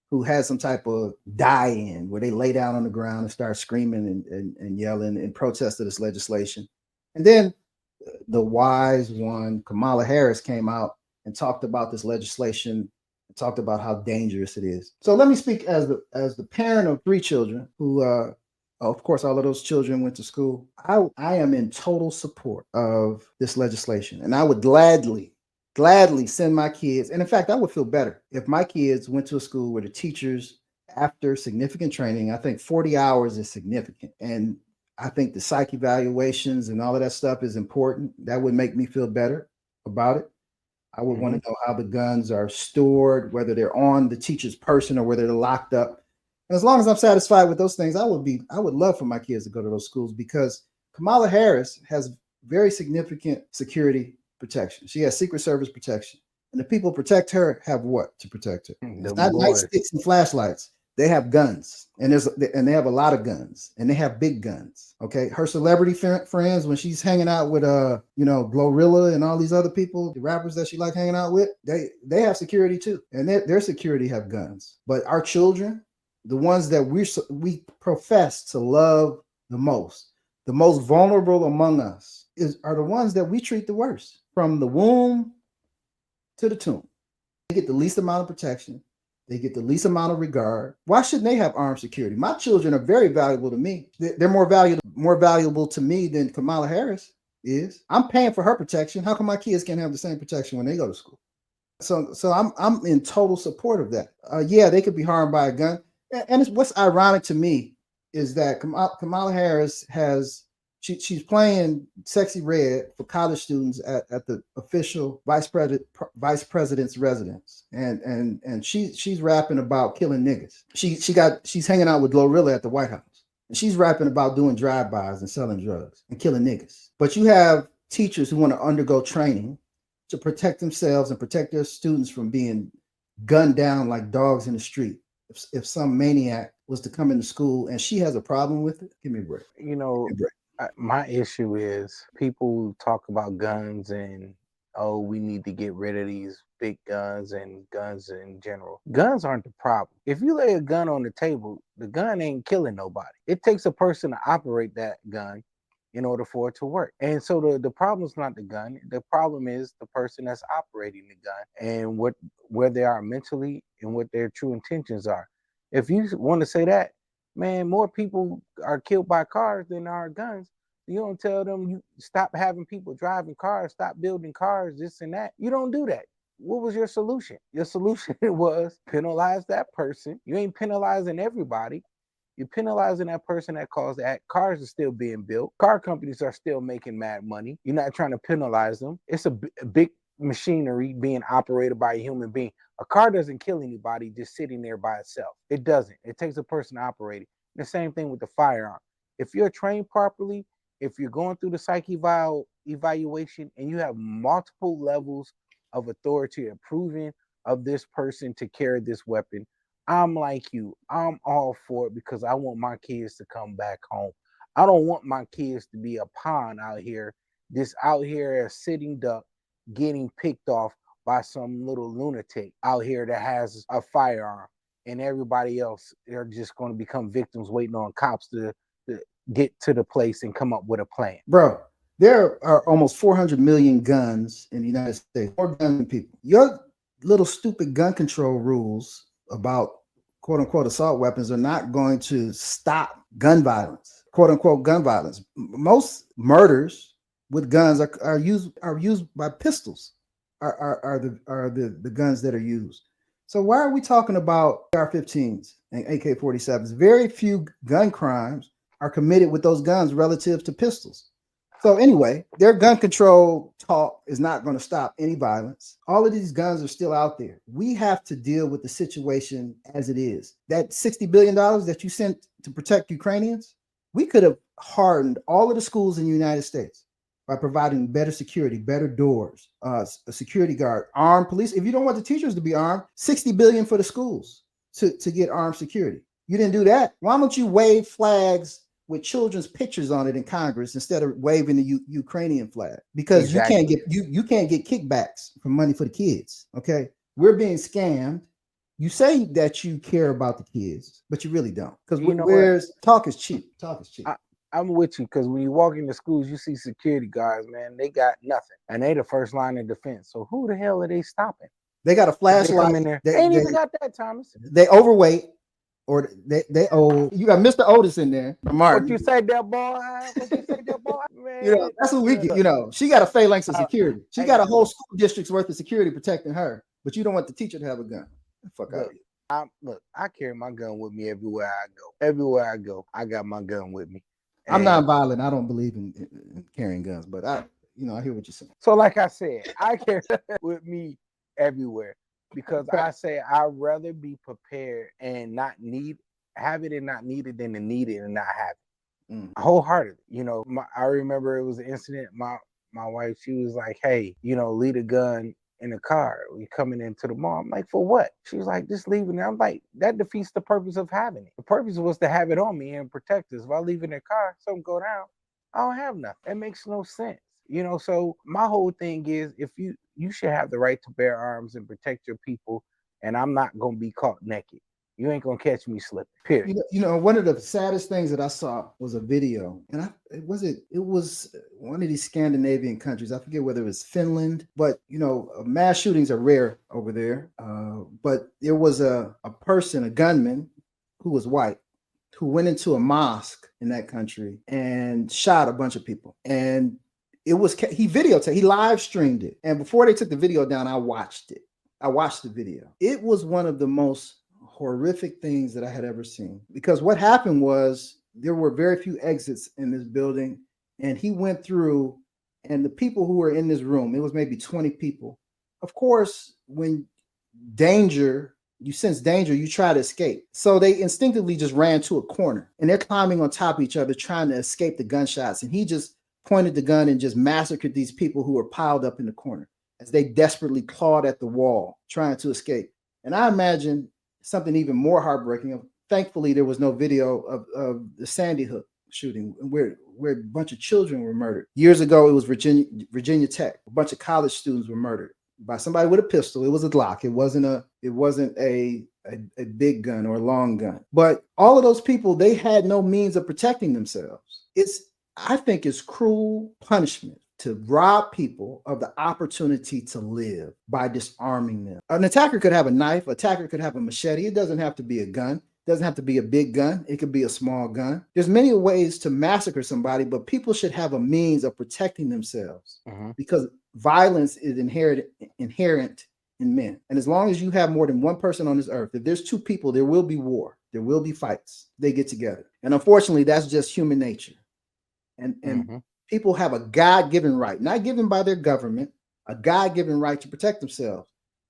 who had some type of die-in where they lay down on the ground and start screaming and yelling in protest of this legislation. And then the wise one, Kamala Harris, came out and talked about this legislation and talked about how dangerous it is. So let me speak as the parent of 3 children who of course, all of those children went to school. I am in total support of this legislation, and I would gladly gladly send my kids. And in fact, I would feel better if my kids went to a school where the teachers, after significant training, I think 40 hours is significant. And I think the psych evaluations and all of that stuff is important. That would make me feel better about it. I would want to know how the guns are stored, whether they're on the teacher's person or whether they're locked up. And as long as I'm satisfied with those things, I would love for my kids to go to those schools, because Kamala Harris has very significant security protection. She has Secret Service protection. And the people who protect her have what to protect her? It's not nightsticks and flashlights. They have guns, and they have a lot of guns, and they have big guns. Okay, her celebrity friends, when she's hanging out with Glorilla and all these other people, the rappers that she like hanging out with, they have security too, and their security have guns. But our children, the ones that we profess to love the most vulnerable among us, are the ones that we treat the worst, from the womb to the tomb. They get the least amount of protection. They get the least amount of regard. Why shouldn't they have armed security? My children are very valuable to me. They're more valuable to me than Kamala Harris is. I'm paying for her protection. How come my kids can't have the same protection when they go to school? So I'm in total support of that. Yeah, they could be harmed by a gun. And what's ironic to me is that Kamala Harris she's playing Sexy Red for college students at the official vice president's residence, and she's rapping about killing niggas. She's hanging out with Glorilla at the White House, and she's rapping about doing drive-bys and selling drugs and killing niggas. But you have teachers who want to undergo training to protect themselves and protect their students from being gunned down like dogs in the street. If some maniac was to come into school and she has a problem with it, give me a break. My issue is people talk about guns and, oh, we need to get rid of these big guns and guns in general. Guns aren't the problem. If you lay a gun on the table, the gun ain't killing nobody. It takes a person to operate that gun in order for it to work. And so the problem is not the gun. The problem is the person that's operating the gun and where they are mentally and what their true intentions are. If you want to say that, man, more people are killed by cars than are guns. You don't tell them you stop having people driving cars, stop building cars, this and that. You don't do that. What was your solution? Your solution was penalize that person. You ain't penalizing everybody. You're penalizing that person that caused that. Cars are still being built. Car companies are still making mad money. You're not trying to penalize them. It's a big machinery being operated by a human being. A car doesn't kill anybody just sitting there by itself. It doesn't. It takes a person to operate it. The same thing with the firearm. If you're trained properly, if you're going through the psych evaluation and you have multiple levels of authority approving of this person to carry this weapon, I'm like you. I'm all for it because I want my kids to come back home. I don't want my kids to be a pawn out here, a sitting duck getting picked off by some little lunatic out here that has a firearm, and everybody else, they're just going to become victims waiting on cops to get to the place and come up with a plan. Bro, there are almost 400 million guns in the United States, more guns than people. Your little stupid gun control rules about quote unquote assault weapons are not going to stop gun violence, quote unquote gun violence. Most murders with guns are used by pistols, are the guns that are used. So why are we talking about AR-15s and AK-47s? Very few gun crimes are committed with those guns relative to pistols. So anyway, their gun control talk is not going to stop any violence. All of these guns are still out there. We have to deal with the situation as it is. That $60 billion that you sent to protect Ukrainians, we could have hardened all of the schools in the United States by providing better security, better doors, a security guard, armed police. If you don't want the teachers to be armed, $60 billion for the schools to get armed security. You didn't do that. Why don't you wave flags with children's pictures on it in Congress instead of waving the Ukrainian flag? Because exactly. you can't get kickbacks from money for the kids. Okay, we're being scammed. You say that you care about the kids, but you really don't. Because talk is cheap. Talk is cheap. I'm with you, because when you walk into schools, you see security guards, man, they got nothing. And they the first line of defense. So who the hell are they stopping? They got a flashlight. They ain't even got that, Thomas. They overweight, or they old. You got Mr. Otis in there, Martin. What you say, there, boy? What you say, there, boy? You know, Man, that's what we get. look, You know, she got a phalanx of security. She hey, got a whole look, school district's worth of security protecting her, but you don't want the teacher to have a gun. Fuck out of here. look, I carry my gun with me everywhere I go. Everywhere I go, I got my gun with me. I'm And not violent. I don't believe in carrying guns, but I hear what you're saying. so, like I said, I carry with me everywhere because I say I'd rather be prepared and not have it and not need it than to need it and not have it. Wholeheartedly. You know, I remember it was an incident. My wife, she was like, "Hey, leave a gun in the car. We coming into the mall." I'm like, "For what?" She was like, "Just leaving it." I'm like, "That defeats the purpose of having it. The purpose was to have it on me and protect us. If I leave it in the car, something go down, I don't have nothing. That makes no sense." So my whole thing is, if you should have the right to bear arms and protect your people, and I'm not gonna be caught naked. You ain't gonna catch me slipping. Period. One of the saddest things that I saw was a video, and it was one of these Scandinavian countries. I forget whether it was Finland, but mass shootings are rare over there. But there was a person, a gunman, who was white, who went into a mosque in that country and shot a bunch of people. And he videotaped, he live streamed it. And before they took the video down, I watched it. I watched the video. It was one of the most horrific things that I had ever seen, because what happened was there were very few exits in this building, and he went through, and the people who were in this room, it was maybe 20 people. Of course, when you sense danger, you try to escape. So they instinctively just ran to a corner, and they're climbing on top of each other trying to escape the gunshots. And he just pointed the gun and just massacred these people who were piled up in the corner as they desperately clawed at the wall trying to escape. And I imagine something even more heartbreaking. Thankfully, there was no video of the Sandy Hook shooting where a bunch of children were murdered. Years ago, it was Virginia Tech. A bunch of college students were murdered by somebody with a pistol. It was a Glock. It wasn't a big gun or a long gun. But all of those people, they had no means of protecting themselves. I think it's cruel punishment to rob people of the opportunity to live by disarming them. An attacker could have a knife, an attacker could have a machete. It doesn't have to be a gun. It doesn't have to be a big gun. It could be a small gun. There's many ways to massacre somebody, but people should have a means of protecting themselves, because violence is inherent in men. And as long as you have more than one person on this earth, if there's two people, there will be war. There will be fights. They get together. And unfortunately, that's just human nature. And people have a God-given right, not given by their government, a God-given right to protect themselves.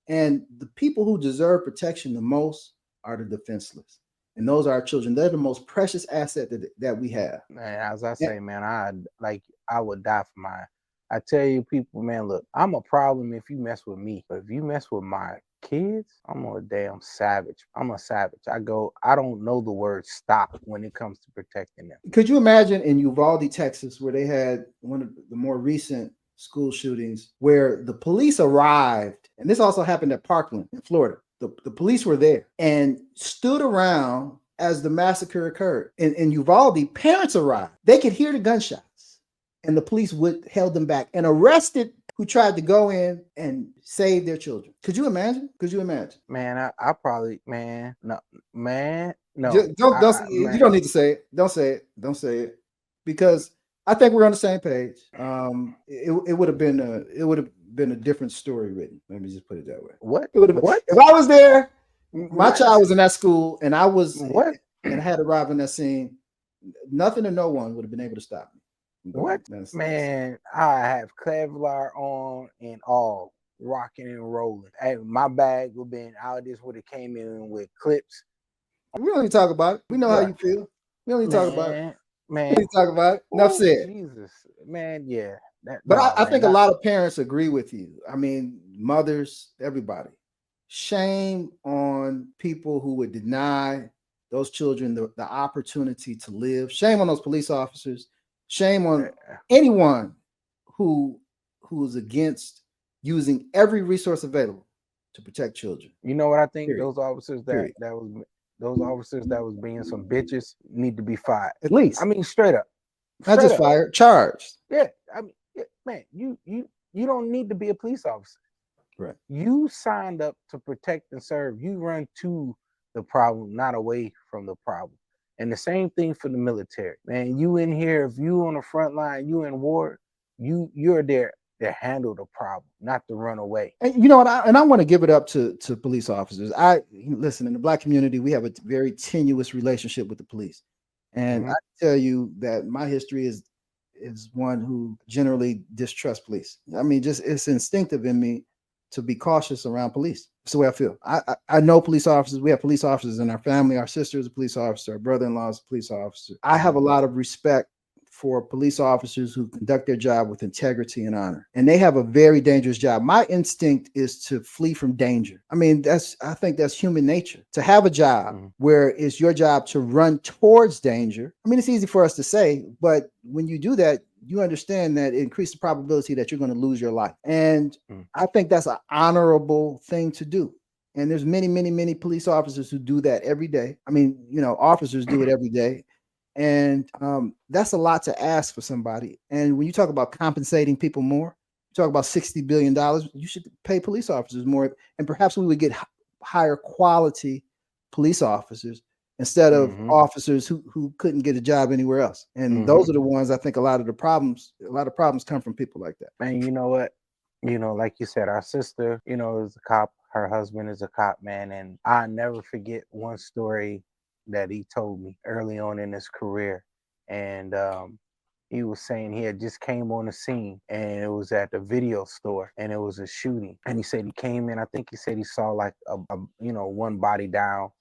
And the people who deserve protection the most are the defenseless. And those are our children. They're the most precious asset that we have. Man, as I say, man, I would die for mine. I tell you, people, man, look, I'm a problem if you mess with me. But if you mess with my kids, I'm a damn savage. I'm a savage. I don't know the word stop when it comes to protecting them. Could you imagine in Uvalde, Texas, where they had one of the more recent school shootings, where the police arrived, and this also happened at Parkland in Florida. The police were there and stood around as the massacre occurred. In Uvalde, parents arrived. They could hear the gunshots, and the police held them back and arrested who tried to go in and save their children. Could you imagine? Man, I probably, man, no. You don't need to say it. Don't say it, because I think we're on the same page. It would have been a different story written. Let me just put it that way. What? What? If I was there, my child was in that school, and I was what? And I had arrived on that scene, nothing or no one would have been able to stop me. What? Man, I have Kevlar on and all, rocking and rolling. Hey, my bag would have been out. This would have came in with clips. We don't need to talk about it. We know how you feel. We don't need to talk about it. Man, we don't need to talk about it. Enough said. Jesus, man, yeah. I think a lot of parents agree with you. I mean, mothers, everybody. Shame on people who would deny those children the opportunity to live. Shame on those police officers. Shame on anyone who is against using every resource available to protect children. You know what I think? Period. Those officers that was being some bitches need to be fired. At least. I mean, straight up. Not just fired, charged. Yeah. I mean, man, you don't need to be a police officer. Right. You signed up to protect and serve. You run two the problem, not away from the problem. And the same thing for the military. Man, you in here, if you on the front line, you in war, you're there to handle the problem, not to run away. And you know what? I want to give it up to police officers. I listen, in the Black community, we have a very tenuous relationship with the police, and I Hmm. can tell you that my history is one who generally distrusts police. I mean, just it's instinctive in me to be cautious around police. That's the way I feel. I know police officers. We have police officers in our family. Our sister is a police officer. Our brother-in-law is a police officer. I have a Hmm. lot of respect for police officers who conduct their job with integrity and honor. And they have a very dangerous job. My instinct is to flee from danger. I mean, I think that's human nature. To have a job Hmm. where it's your job to run towards danger. I mean, it's easy for us to say, but when you do that, you understand that it increases the probability that you're going to lose your life. And Hmm. I think that's an honorable thing to do. And there's many, many, many police officers who do that every day. I mean, officers do it every day. And that's a lot to ask for somebody. And when you talk about compensating people more, you talk about $60 billion, you should pay police officers more. And perhaps we would get higher quality police officers instead of Hmm. officers who couldn't get a job anywhere else. And Hmm. those are the ones I think a lot of problems come from people like that. Man, you know what? Like you said, our sister, is a cop. Her husband is a cop, man. And I never forget one story that he told me early on in his career. And he was saying he had just came on the scene and it was at the video store and it was a shooting. And he said he came in, I think he said he saw like one body down,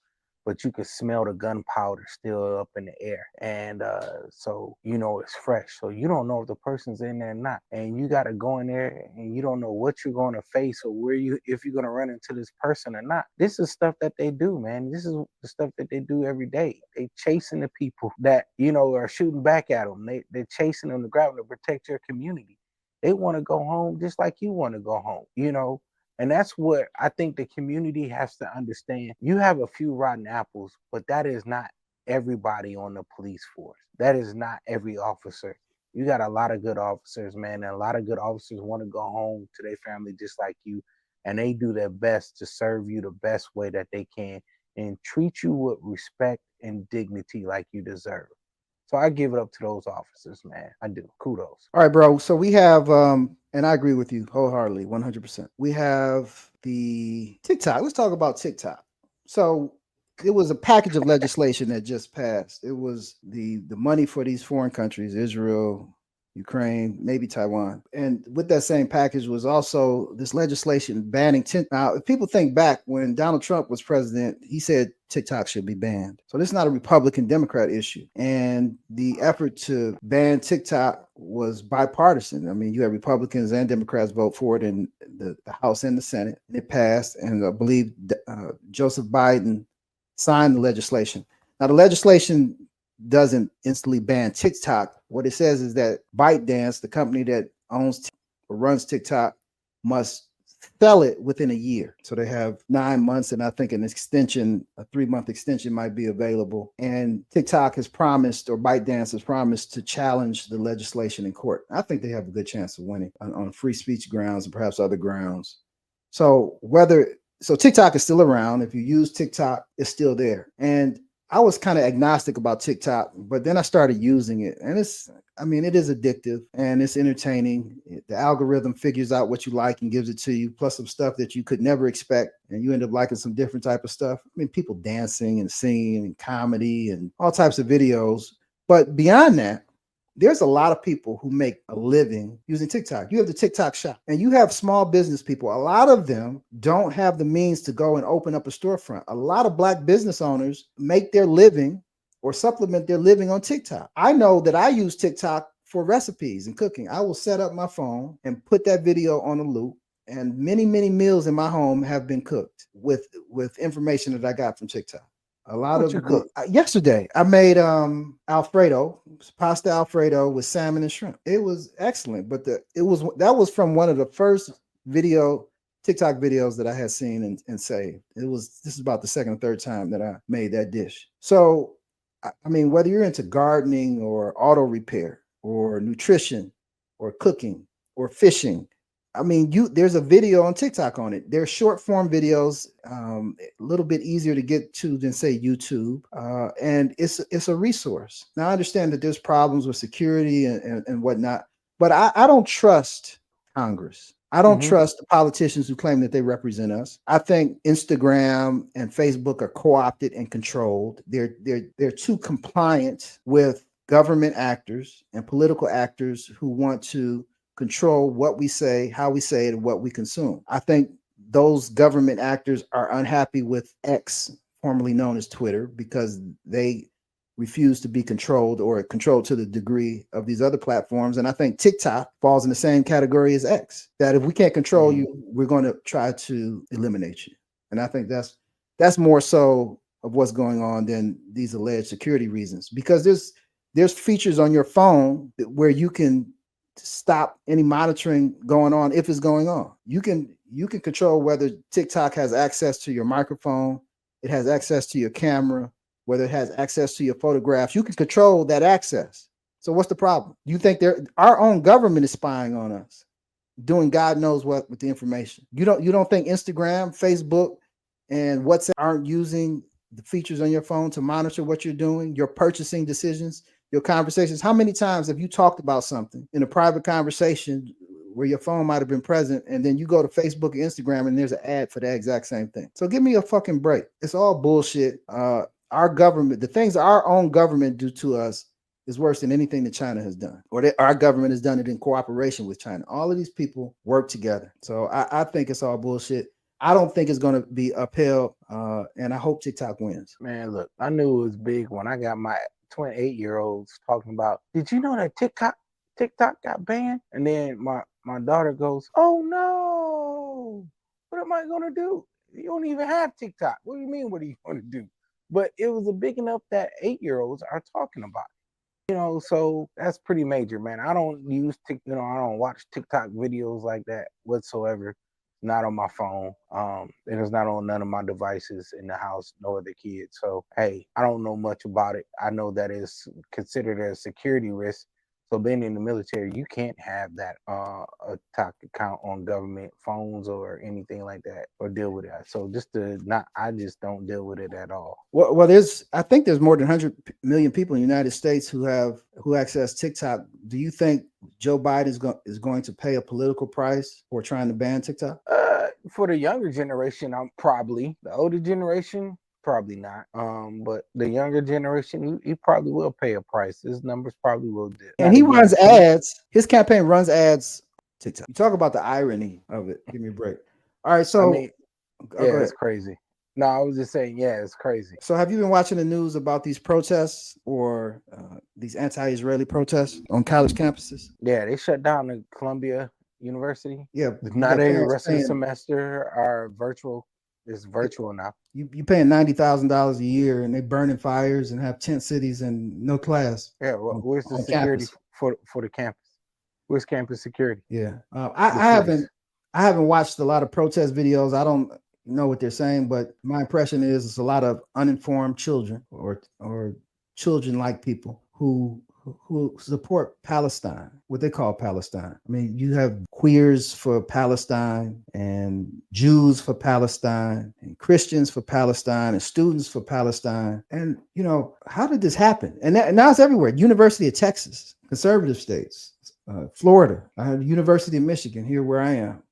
but you could smell the gunpowder still up in the air. And so, it's fresh. So you don't know if the person's in there or not. And you got to go in there and you don't know what you're going to face or if you're going to run into this person or not. This is stuff that they do, man. This is the stuff that they do every day. They chasing the people that, are shooting back at them. They're chasing them to grab them to protect your community. They want to go home just like you want to go home. And that's what I think the community has to understand. You have a few rotten apples, but that is not everybody on the police force. That is not every officer. You got a lot of good officers, man, and a lot of good officers want to go home to their family just like you, and they do their best to serve you the best way that they can and treat you with respect and dignity like you deserve. So I give it up to those officers, man. I do. Kudos. All right, bro. So we have, and I agree with you wholeheartedly, 100%. We have the TikTok. Let's talk about TikTok. So it was a package of legislation that just passed. It was the money for these foreign countries, Israel, Ukraine, maybe Taiwan. And with that same package was also this legislation banning Now, if people think back when Donald Trump was president, he said TikTok should be banned. So this is not a Republican Democrat issue. And the effort to ban TikTok was bipartisan. I mean, you had Republicans and Democrats vote for it in the House and the Senate. And it passed. And I believe Joseph Biden signed the legislation. Now, the legislation doesn't instantly ban TikTok. What it says is that ByteDance, the company that owns or runs TikTok, must sell it within a year. So they have 9 months, and I think an extension, a 3-month extension, might be available. And TikTok has promised, or ByteDance has promised, to challenge the legislation in court. I think they have a good chance of winning on free speech grounds and perhaps other grounds. So TikTok is still around. If you use TikTok, it's still there. And I was kind of agnostic about TikTok, but then I started using it, and it is addictive and it's entertaining. The algorithm figures out what you like and gives it to you, plus some stuff that you could never expect, and you end up liking some different type of stuff. I mean, people dancing and singing and comedy and all types of videos. But beyond that, there's a lot of people who make a living using TikTok. You have the TikTok shop, and you have small business people. A lot of them don't have the means to go and open up a storefront. A lot of Black business owners make their living or supplement their living on TikTok. I know that I use TikTok for recipes and cooking. I will set up my phone and put that video on a loop, and many, many meals in my home have been cooked with information that I got from TikTok. A lot What you of the cook? yesterday I made Alfredo, pasta Alfredo with salmon and shrimp. It was excellent, but that was from one of the first video TikTok videos that I had seen and saved. This is about the second or third time that I made that dish. So I mean, whether you're into gardening or auto repair or nutrition or cooking or fishing, I mean, there's a video on TikTok on it. They're short form videos, a little bit easier to get to than say YouTube, and it's a resource. Now I understand that there's problems with security and whatnot, but I don't trust Congress. I don't Mm-hmm. trust the politicians who claim that they represent us. I think Instagram and Facebook are co-opted and controlled. They're too compliant with government actors and political actors who want to control what we say, how we say it, and what we consume. I think those government actors are unhappy with X, formerly known as Twitter, because they refuse to be controlled or controlled to the degree of these other platforms. And I think TikTok falls in the same category as X, that if we can't control you, we're going to try to eliminate you. And I think that's more so of what's going on than these alleged security reasons, because there's features on your phone where you can stop any monitoring going on if it's going on. You can control whether TikTok has access to your microphone, it has access to your camera, whether it has access to your photographs. You can control that access. So what's the problem? You think our own government is spying on us, doing God knows what with the information? You don't think Instagram, Facebook, and WhatsApp aren't using the features on your phone to monitor what you're doing, your purchasing decisions, your conversations? How many times have you talked about something in a private conversation where your phone might have been present, and then you go to Facebook and Instagram and there's an ad for that exact same thing? So give me a fucking break. It's all bullshit. Our government, the things our own government do to us is worse than anything that China has done, or that our government has done it in cooperation with China. All of these people work together. So I think it's all bullshit. I don't think it's going to be upheld, and I hope TikTok wins. Man, look, I knew it was big when I got my 28-year-olds talking about, did you know that TikTok got banned? And then my daughter goes, oh no, what am I gonna do? You don't even have TikTok. What do you mean, what are you gonna do? But it was a big enough that 8-year-olds are talking about it. So that's pretty major, man. I don't use I don't watch TikTok videos like that whatsoever. Not on my phone. It is not on none of my devices in the house, no other kids. So hey, I don't know much about it. I know that it's considered a security risk. So being in the military, you can't have that TikTok account on government phones or anything like that, or deal with that. So I just don't deal with it at all. Well, I think there's more than 100 million people in the United States who access TikTok. Do you think Joe Biden is going to pay a political price for trying to ban TikTok? For the younger generation, I'm probably. The older generation, probably not. But the younger generation, he probably will pay a price. His numbers probably will dip. And he runs ads. His campaign runs ads. TikTok. You talk about the irony of it. Give me a break. All right, so it's crazy. No, I was just saying, yeah, it's crazy. So have you been watching the news about these protests or these anti-Israeli protests on college campuses? Yeah, they shut down the Columbia University. Yeah, not the rest of the semester are virtual. It's virtual now. You paying $90,000 a year, and they burning fires and have tent cities and no class. Yeah, well, where's the security for the campus? Where's campus security? Yeah, I haven't watched a lot of protest videos. I don't know what they're saying, but my impression is it's a lot of uninformed children or children like people who support Palestine, what they call Palestine. I mean, you have queers for Palestine and Jews for Palestine and Christians for Palestine and students for Palestine. And, how did this happen? And now it's everywhere. University of Texas, conservative states, Florida, University of Michigan, here where I am.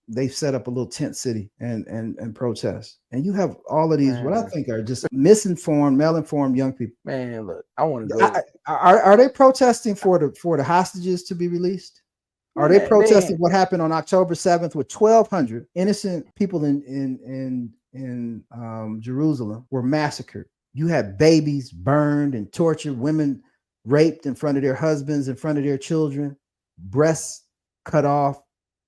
They've set up a little tent city and protest. And you have all of these, what I think are just misinformed, malinformed young people. Man, look, I want to go. Are they protesting for the hostages to be released? Are they protesting what happened on October 7th with 1,200 innocent people in Jerusalem were massacred? You had babies burned and tortured, women raped in front of their husbands, in front of their children, breasts cut off.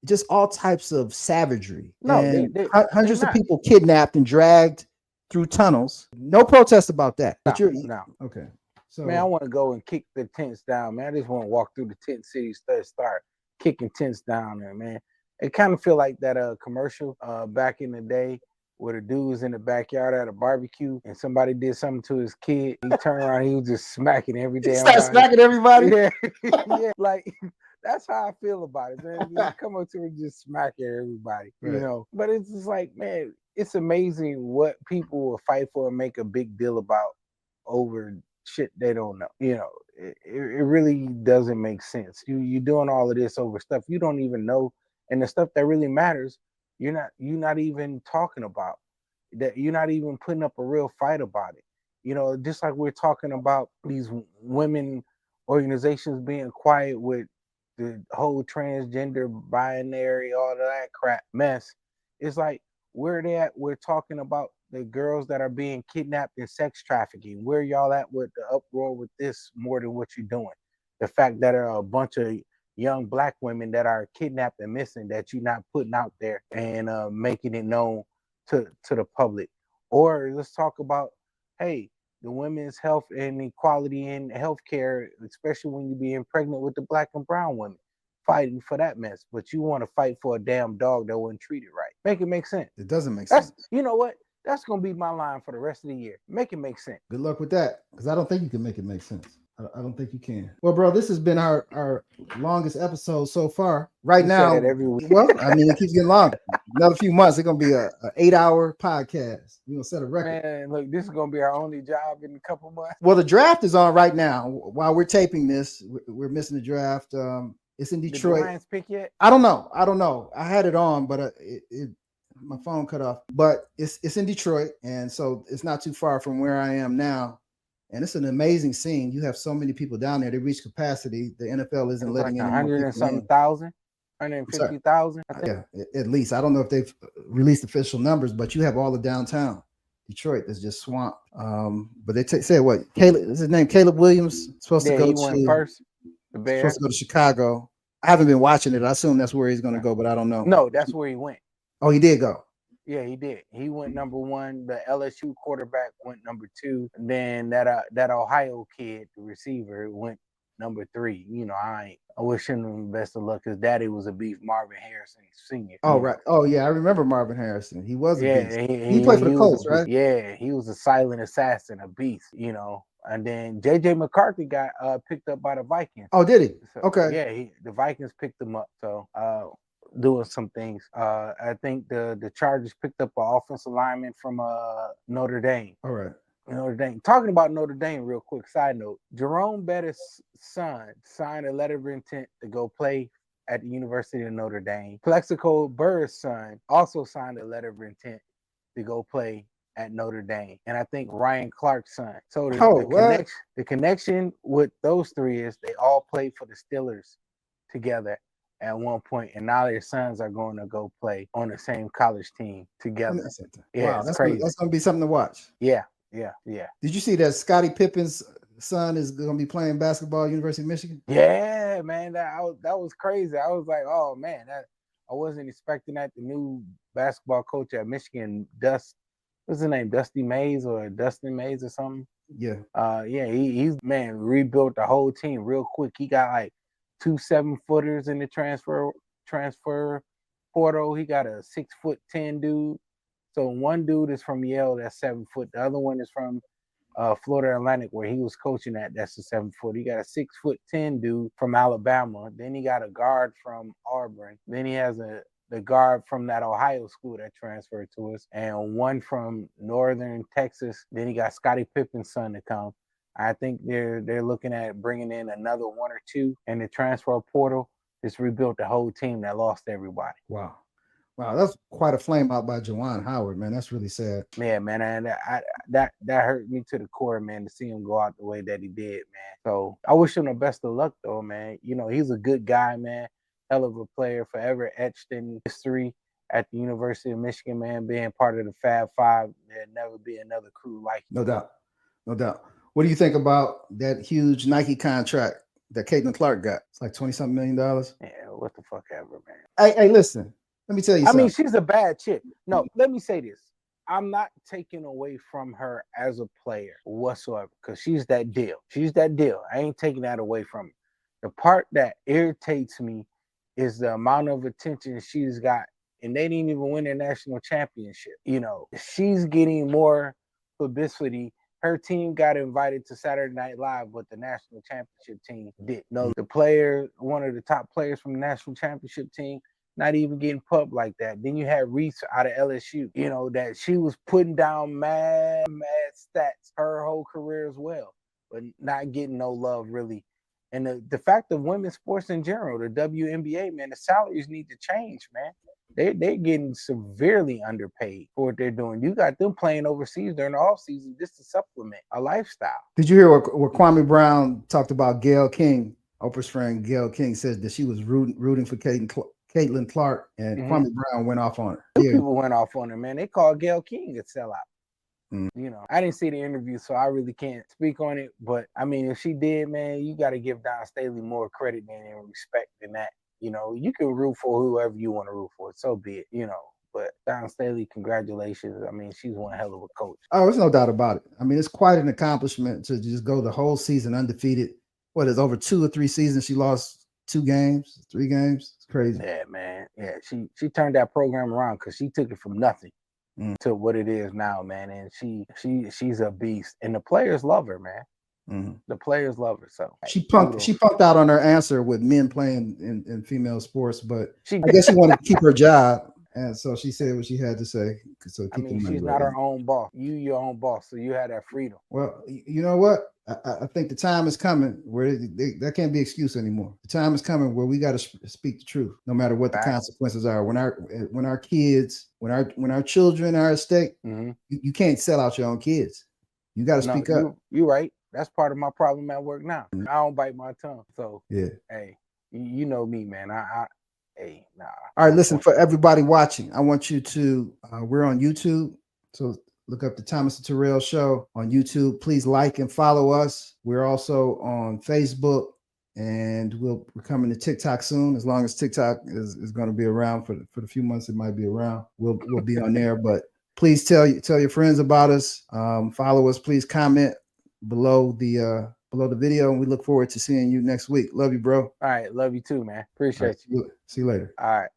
Just all types of savagery. No, hundreds of people kidnapped and dragged through tunnels. No protest about that. But no. Okay. So, man, I want to go and kick the tents down, man. I just want to walk through the tent city, start kicking tents down there, man. It kind of feel like that commercial back in the day where the dude was in the backyard at a barbecue and somebody did something to his kid. He turned around, he was just smacking every damn body. Smacking everybody. Yeah, yeah, like. That's how I feel about it, man. Just come up to me, just smack at everybody, Right. But it's just like, man, it's amazing what people will fight for and make a big deal about over shit they don't know. It really doesn't make sense. You're doing all of this over stuff you don't even know, and the stuff that really matters, you're not even talking about. That you're not even putting up a real fight about it. Just like we're talking about these women organizations being quiet with the whole transgender binary, all of that crap mess. It's like where they at? We're talking about the girls that are being kidnapped and sex trafficking. Where y'all at with the uproar with this more than what you're doing? The fact that there are a bunch of young black women that are kidnapped and missing that you're not putting out there and making it known to the public. Or let's talk about, hey, the women's health and equality in healthcare, especially when you're being pregnant with the black and brown women, fighting for that mess. But you want to fight for a damn dog that wasn't treated right. Make it make sense. It doesn't make That's sense. you know what? That's gonna be my line for the rest of the year. Make it make sense. Good luck with that, because I don't think you can make it make sense. I don't think you can. Well, bro, this has been our longest episode so far. Right You say now, that every week. well, I mean, it keeps getting longer. Another few months, it's gonna be a 8-hour podcast. We're gonna set a record. Man, look, this is gonna be our only job in a couple months. Well, the draft is on right now. While we're taping this, we're missing the draft. It's in Did the Detroit. Lions pick yet? I don't know. I had it on, but my phone cut off. But it's in Detroit, and so it's not too far from where I am now. And it's an amazing scene. You have so many people down there. They reach capacity. The NFL isn't letting like any more 100 and people something in. thousand, 150,000. I think. Yeah, at least. I don't know if they've released official numbers, but you have all the downtown Detroit that's just swamped. But they said what? Caleb is his name? Caleb Williams supposed to Yeah, go he went to first. The Bears. supposed to go to Chicago. I haven't been watching it. I assume that's where he's going to go, but I don't know. No, that's where he went. Oh, he did go. Yeah, he did. He went number one. The LSU quarterback went number two. And then that Ohio kid, the receiver, went number three. I wish him the best of luck. His daddy was a beef, Marvin Harrison Sr. Oh, right. Oh, yeah. I remember Marvin Harrison. He was a beast. He played for the Colts, right? Yeah, he was a silent assassin, a beast, And then J.J. McCarthy got picked up by the Vikings. Oh, did he? So, okay. Yeah, the Vikings picked him up. So doing some things. I think the Chargers picked up an offensive lineman from Notre Dame. All right. Notre Dame. Talking about Notre Dame, real quick side note: Jerome Bettis' son signed a letter of intent to go play at the University of Notre Dame. Plexico Burr's son also signed a letter of intent to go play at Notre Dame, and I think Ryan Clark's son. So the connection with those three is they all played for the Steelers together at one point, and now their sons are going to go play on the same college team together. Yeah, wow, that's crazy. That's going to be something to watch. Yeah. Did you see that Scottie Pippen's son is going to be playing basketball at University of Michigan? Yeah, man, that was crazy. I was like, oh man, I wasn't expecting that. The new basketball coach at Michigan, what's his name, Dusty Mays or Dustin Mays or something? Yeah. He's rebuilt the whole team real quick. He got like 2 7-footers in the transfer portal. He got a 6'10" dude. So one dude is from Yale, that's 7 foot. The other one is from Florida Atlantic, where he was coaching at. That's a 7 foot. He got a 6'10" dude from Alabama. Then he got a guard from Auburn. Then he has the guard from that Ohio school that transferred to us, and one from Northern Texas. Then he got Scottie Pippen's son to come. I think they're looking at bringing in another one or two in the transfer portal. Just rebuilt the whole team that lost everybody. Wow, that's quite a flame out by Juwan Howard, man. That's really sad. Yeah, man, and that hurt me to the core, man, to see him go out the way that he did, man. So I wish him the best of luck, though, man. He's a good guy, man. Hell of a player, forever etched in history at the University of Michigan, man. Being part of the Fab Five, there'll never be another crew like him. No doubt. What do you think about that huge Nike contract that Caitlin Clark got? It's like $20-something million. Yeah, what the fuck ever, man. Hey, listen. Let me tell you something. I mean, she's a bad chick. No, let me say this. I'm not taking away from her as a player whatsoever, because she's that deal. I ain't taking that away from her. The part that irritates me is the amount of attention she's got, and they didn't even win their national championship. She's getting more publicity Her team got invited to Saturday Night Live, but the national championship team didn't. No, the player, one of the top players from the national championship team, not even getting pumped like that. Then you had Reese out of LSU, you know, that she was putting down mad stats her whole career as well, but not getting no love really. And the fact of women's sports in general, the WNBA, man, the salaries need to change, man. They're getting severely underpaid for what they're doing. You got them playing overseas during the off season just to supplement a lifestyle. Did you hear what Kwame Brown talked about Gayle King? Oprah's friend Gayle King said that she was rooting for Caitlin Clark, and Kwame Brown went off on her. People went off on her, man. They called Gayle King a sellout. You know, I didn't see the interview, so I really can't speak on it. But I mean, if she did, man, you got to give Dawn Staley more credit and respect than that. You know, you can root for whoever you want to root for. So be it, you know. But Dawn Staley, congratulations. I mean, she's one hell of a coach. Oh, there's no doubt about it. I mean, it's quite an accomplishment to just go the whole season undefeated. What is over 2 or 3 seasons? She lost 2 games, 3 games. It's crazy. Yeah, man. Yeah, she turned that program around because she took it from nothing to what it is now, man. And she's a beast, and the players love her, man. The players love her. So she punked out on her answer with men playing in female sports, but I guess she wanted to keep her job, and so she said what she had to say. So I mean, she's not her own boss. You your own boss, so you have that freedom. Well, you know what? I think the time is coming where that can't be excuse anymore. The time is coming where we got to speak the truth, no matter what the consequences are. When our kids, when our children are at stake, you can't sell out your own kids. You got to speak up. You're right. That's part of my problem at work now. I don't bite my tongue. So yeah, hey, you know me, man. Hey, nah. All right, listen, for everybody watching, I want you to. We're on YouTube, so look up the Thomas and Terrell Show on YouTube. Please like and follow us. We're also on Facebook, and we're coming to TikTok soon. As long as TikTok is going to be around for the few months it might be around, we'll be on there. But please tell your friends about us. Follow us. Please comment below the video, and we look forward to seeing you next week. Love you, bro. All right, love you too, man. Appreciate you. See you later. All right.